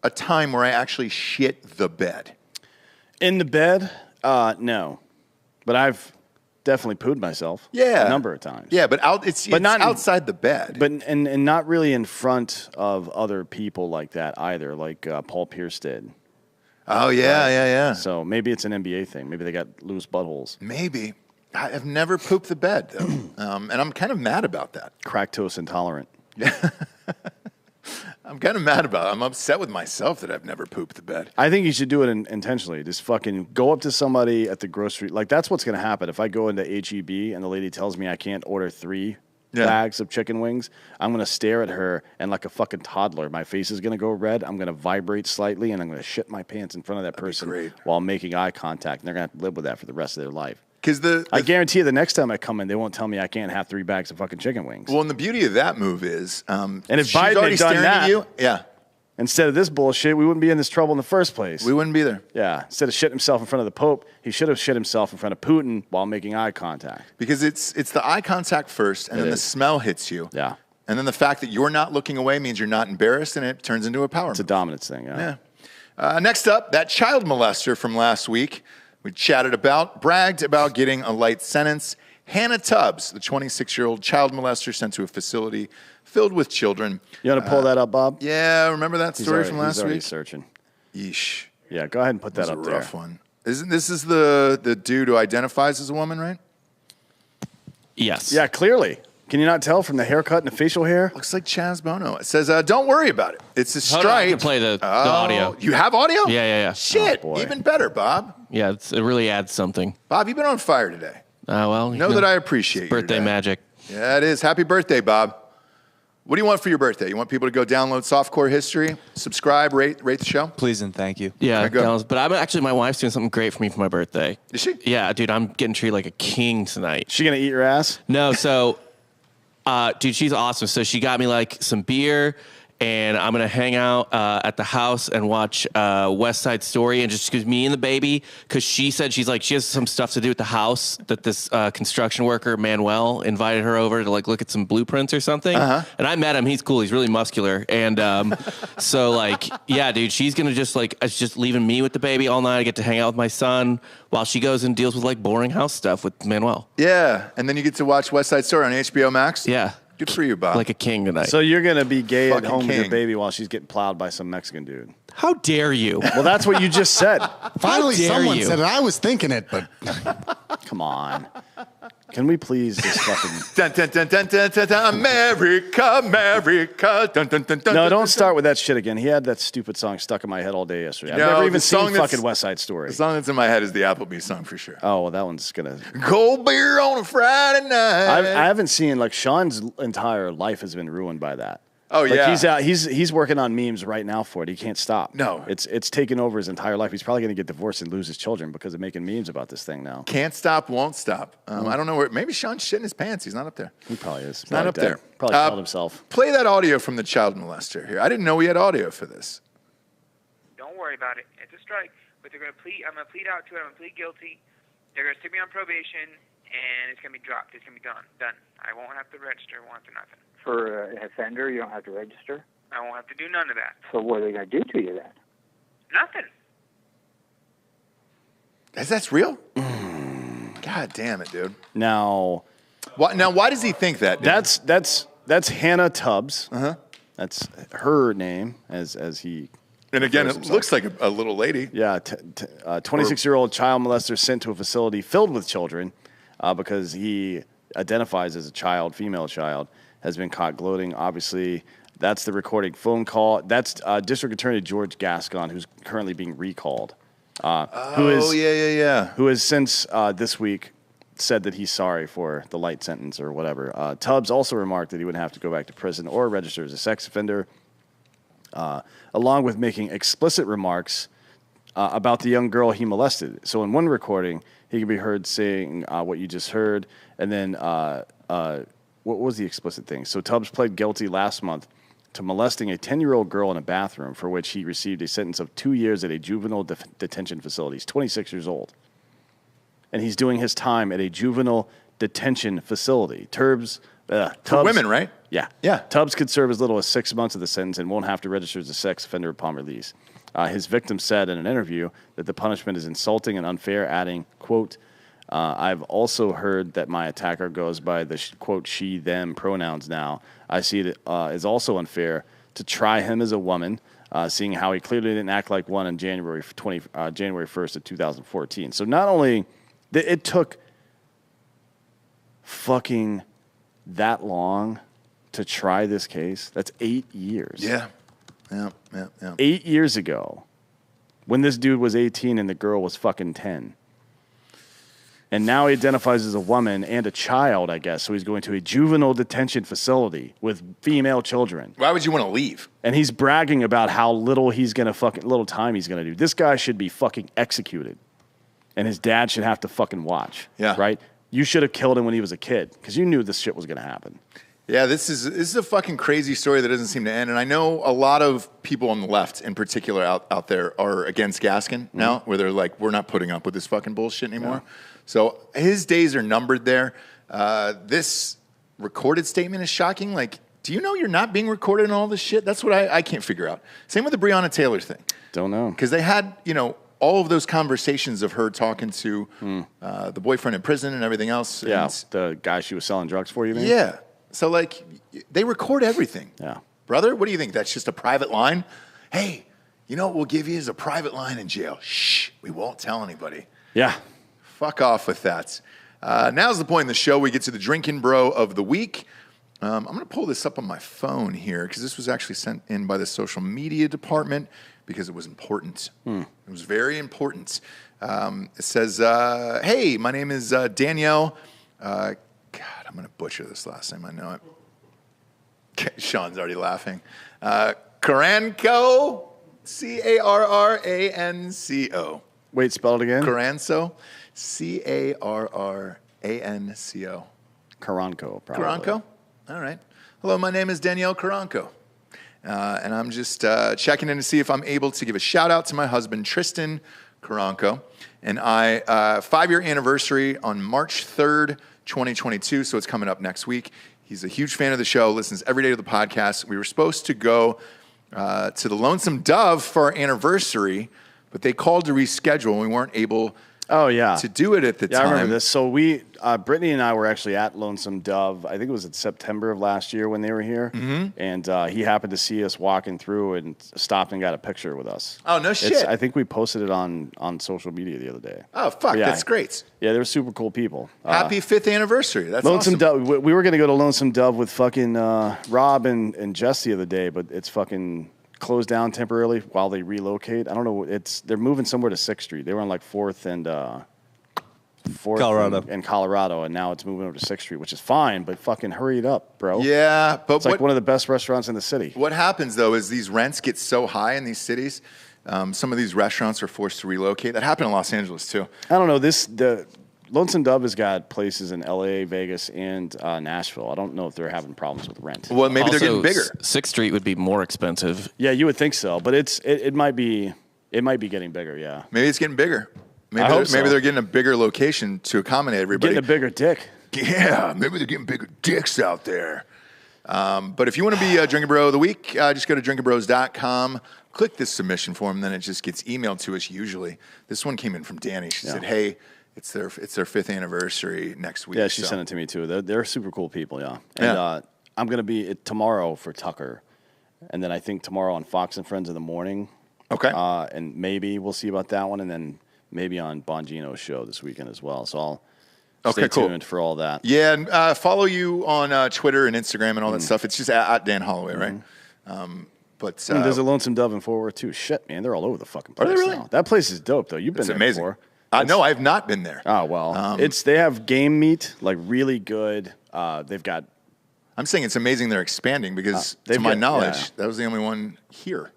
a time where I actually shit the bed. In the bed? No. But I've definitely pooed myself. Yeah. A number of times. Yeah, but it's not outside the bed. But and not really in front of other people like that either, like Paul Pierce did. Oh, yeah. So maybe it's an NBA thing. Maybe they got loose buttholes. Maybe. I've never pooped the bed, though. And I'm kind of mad about that. Lactose intolerant. I'm kind of mad about it. I'm upset with myself that I've never pooped the bed. I think you should do it intentionally. Just fucking go up to somebody at the grocery. Like, that's what's going to happen. If I go into H-E-B and the lady tells me I can't order 3 bags of chicken wings, I'm going to stare at her and like a fucking toddler. My face is going to go red. I'm going to vibrate slightly, and I'm going to shit my pants in front of that person while making eye contact. And they're going to have to live with that for the rest of their life. Because I guarantee you the next time I come in, they won't tell me I can't have 3 bags of fucking chicken wings. Well, and the beauty of that move is, and if Biden had done that, yeah, instead of this bullshit, we wouldn't be in this trouble in the first place. We wouldn't be there. Yeah. Instead of shitting himself in front of the Pope, he should have shit himself in front of Putin while making eye contact. Because it's the eye contact first, and then the smell hits you. Yeah. And then the fact that you're not looking away means you're not embarrassed, and it turns into a power move. It's a dominance thing. Yeah. Next up, that child molester from last week we chatted about, bragged about getting a light sentence. Hannah Tubbs, the 26-year-old child molester sent to a facility filled with children. You want to pull that up, Bob? Yeah, remember that story from last he's already week? Searching. Yeesh. Yeah, go ahead and put that up there. That's a rough one. This is the dude who identifies as a woman, right? Yes. Yeah, clearly. Can you not tell from the haircut and the facial hair? Looks like Chaz Bono. It says, don't worry about it. It's a Hold on, I stripe. can play the audio. You have audio? Yeah. Shit, Oh, boy. even better, Bob. Yeah, it really adds something. Bob, you've been on fire today. Well, Know that I appreciate it's you birthday today. magic. Yeah, it is. Happy birthday, Bob. What do you want for your birthday? You want people to go download Softcore History, subscribe, rate the show? Please and thank you. Yeah, Okay, go. but I'm actually, my wife's doing something great for me for my birthday. Is she? Yeah, dude, I'm getting treated like a king tonight. She gonna eat your ass? No, so, dude, she's awesome. So she got me like some beer, and I'm gonna hang out at the house and watch West Side Story, and just me and the baby, because she said she has some stuff to do at the house that this construction worker Manuel invited her over to like look at some blueprints or something. And I met him; he's cool. He's really muscular, and so like yeah, dude, she's gonna just leaving me with the baby all night. I get to hang out with my son while she goes and deals with like boring house stuff with Manuel. Yeah, and then you get to watch West Side Story on HBO Max. Yeah. Good for you, Bob. Like a king tonight. So you're gonna be gay Fucking at home with your king. baby while she's getting plowed by some Mexican dude. How dare you? Well, that's what you just said. Finally, dare someone you? said it. I was thinking it, but Come on. Can we please just fucking... Dun, dun, dun, dun, dun, dun, dun, America, America. Dun, dun, dun, dun, No, dun, don't dun, start with that shit again. He had that stupid song stuck in my head all day yesterday. I've No, never the even song seen that's- fucking West Side Story. The song that's in my head is the Applebee song for sure. Oh, well, that one's gonna... Cold beer on a Friday night. I haven't seen, like, Sean's entire life has been ruined by that. Oh, like, yeah. He's working on memes right now for it. He can't stop. No. It's taken over his entire life. He's probably going to get divorced and lose his children because of making memes about this thing now. Can't stop, won't stop. I don't know where. Maybe Sean's shitting his pants. He's not up there. He probably is. He's not up there. Probably killed himself. Play that audio from the child molester here. I didn't know we had audio for this. Don't worry about it. It's a strike, but they're going to plead. I'm going to plead out to it. I'm going to plead guilty. They're going to stick me on probation, and it's going to be dropped. It's going to be done. I won't have to register. I won't have to nothing. For an offender, you don't have to register? I won't have to do none of that. So what are they going to do to you then? Nothing. That's real? God damn it, dude. Now why does he think that? Dude? That's Hannah Tubbs. That's her name, as he. And again, it looks like a little lady. Yeah, 26-year-old child molester sent to a facility filled with children because he identifies as a child, female child, has been caught gloating. Obviously, that's the recording phone call. That's District Attorney George Gascon, who's currently being recalled. Who has since this week said that he's sorry for the light sentence or whatever. Tubbs also remarked that he would have to go back to prison or register as a sex offender, along with making explicit remarks about the young girl he molested. So in one recording, he can be heard saying what you just heard, and then what was the explicit thing? So Tubbs pled guilty last month to molesting a 10-year-old girl in a bathroom, for which he received a sentence of 2 years at a juvenile detention facility. He's 26 years old. And he's doing his time at a juvenile detention facility. Tubbs, for women, right? Yeah. Yeah. Tubbs could serve as little as 6 months of the sentence and won't have to register as a sex offender upon release. His victim said in an interview that the punishment is insulting and unfair, adding, quote, I've also heard that my attacker goes by the, quote, she, them pronouns now. I see it as also unfair to try him as a woman, seeing how he clearly didn't act like one on January 1st of 2014. So not only it took fucking that long to try this case. That's 8 years. Yeah. 8 years ago, when this dude was 18 and the girl was fucking 10. And now he identifies as a woman and a child, I guess. So he's going to a juvenile detention facility with female children. Why would you want to leave? And he's bragging about how little time he's going to do. This guy should be fucking executed. And his dad should have to fucking watch. Yeah. Right? You should have killed him when he was a kid because you knew this shit was going to happen. Yeah, this is a fucking crazy story that doesn't seem to end. And I know a lot of people on the left in particular out there are against Gaskin now, where they're like, we're not putting up with this fucking bullshit anymore. Yeah. So his days are numbered there. This recorded statement is shocking. Like, do you know you're not being recorded and all this shit? That's what I can't figure out. Same with the Breonna Taylor thing. Don't know. Because they had, all of those conversations of her talking to the boyfriend in prison and everything else. Yeah, and the guy she was selling drugs for, you mean? Yeah. So, like, they record everything. Yeah. Brother, what do you think? That's just a private line? Hey, you know what we'll give you is a private line in jail. Shh, we won't tell anybody. Yeah. Fuck off with that. Now's the point in the show. We get to the Drinkin' Bro of the week. I'm going to pull this up on my phone here because this was actually sent in by the social media department because it was important. It was very important. It says, hey, my name is Danielle. God, I'm going to butcher this last name. I know it. Sean's already laughing. Carranco, Carranco. Wait, spell it again. Carranco, Carranco. Carranco, probably. Carranco? All right. Hello, my name is Danielle Carranco. And I'm just checking in to see if I'm able to give a shout out to my husband, Tristan Carranco. And 5-year anniversary on March 3rd, 2022, so it's coming up next week. He's a huge fan of the show, listens every day to the podcast. We were supposed to go to the Lonesome Dove for our anniversary, but they called to reschedule, and we weren't able Oh, yeah. to do it at the time. I remember this. So Brittany and I were actually at Lonesome Dove. I think it was in September of last year when they were here. Mm-hmm. And he happened to see us walking through and stopped and got a picture with us. Oh, no shit. I think we posted it on social media the other day. Oh, fuck. Yeah. That's great. Yeah, they were super cool people. Happy 5th anniversary. That's Lonesome awesome. Dove. We were going to go to Lonesome Dove with fucking Rob and Jess the other day, but it's fucking closed down temporarily while they relocate. I don't know. They're moving somewhere to 6th Street. They were on like 4th and Colorado. in Colorado, and now it's moving over to 6th Street, which is fine, but fucking hurry it up, bro. Yeah, but it's like one of the best restaurants in the city. What happens, though, is these rents get so high in these cities, some of these restaurants are forced to relocate. That happened in Los Angeles, too. I don't know. The Lonesome Dove has got places in L.A., Vegas, and Nashville. I don't know if they're having problems with rent. Well, maybe they're getting bigger. 6th Street would be more expensive. Yeah, you would think so, but it might be getting bigger, yeah. Maybe it's getting bigger. Maybe they're getting a bigger location to accommodate everybody. Getting a bigger dick. Yeah, maybe they're getting bigger dicks out there. But if you want to be a Drinkin' Bro of the Week, just go to drinkinbros.com, click this submission form, then it just gets emailed to us usually. This one came in from Danny. She said, hey, it's their 5th anniversary next week. Yeah, she sent it to me too. They're super cool people, yeah. And I'm going to be tomorrow for Tucker, and then I think tomorrow on Fox and Friends in the morning. Okay. And maybe we'll see about that one, and then maybe on Bongino's show this weekend as well. So I'll stay tuned for all that. Yeah, and follow you on Twitter and Instagram and all that stuff. It's just at Dan Hollaway, right? But there's a Lonesome Dove in Fort Worth too. Shit, man, they're all over the fucking place. Are they really? Now. That place is dope, though. You've been there amazing. before. No, I have not been there. Oh well, they have game meat, like really good. They've got. I'm saying it's amazing they're expanding because, to my knowledge, that was the only one here.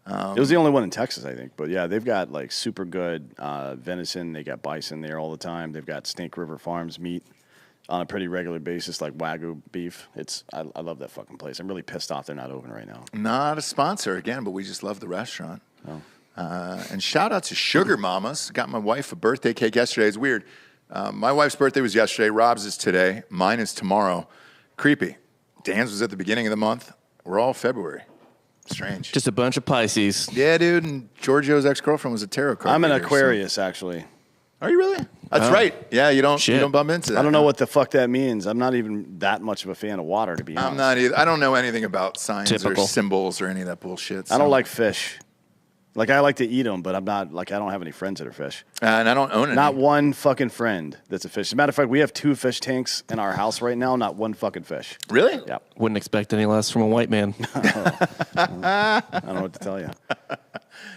It was the only one in Texas, I think. But yeah, they've got like super good venison. They got bison there all the time. They've got Snake River Farms meat on a pretty regular basis, like Wagyu beef. I love that fucking place. I'm really pissed off they're not open right now. Not a sponsor again, but we just love the restaurant. Oh. And shout out to Sugar Mamas. Got my wife a birthday cake yesterday. It's weird. My wife's birthday was yesterday. Rob's is today. Mine is tomorrow. Creepy. Dan's was at the beginning of the month. We're all February. Strange. Just a bunch of Pisces. Yeah, dude. And Giorgio's ex-girlfriend was a tarot card. I'm an reader, Aquarius, actually. Are you really? That's right. Yeah, you don't bump into that. I don't know what the fuck that means. I'm not even that much of a fan of water, to be honest. I'm not either. I don't know anything about signs or symbols or any of that bullshit. So. I don't like fish. Like, I like to eat them, but I'm not, like, I don't have any friends that are fish. And I don't own any. Not one fucking friend that's a fish. As a matter of fact, we have 2 fish tanks in our house right now, not one fucking fish. Really? Yeah. Wouldn't expect any less from a white man. I don't know what to tell you.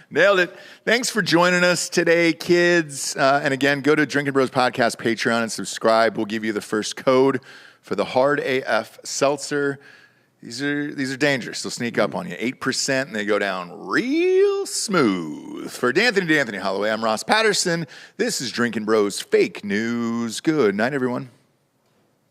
Nailed it. Thanks for joining us today, kids. And again, go to Drinkin' Bros Podcast Patreon and subscribe. We'll give you the first code for the Hard AF Seltzer. These are dangerous. They'll sneak up on you. 8%, and they go down real smooth. For Dan Hollaway, I'm Ross Patterson. This is Drinkin' Bros Fake News. Good night, everyone.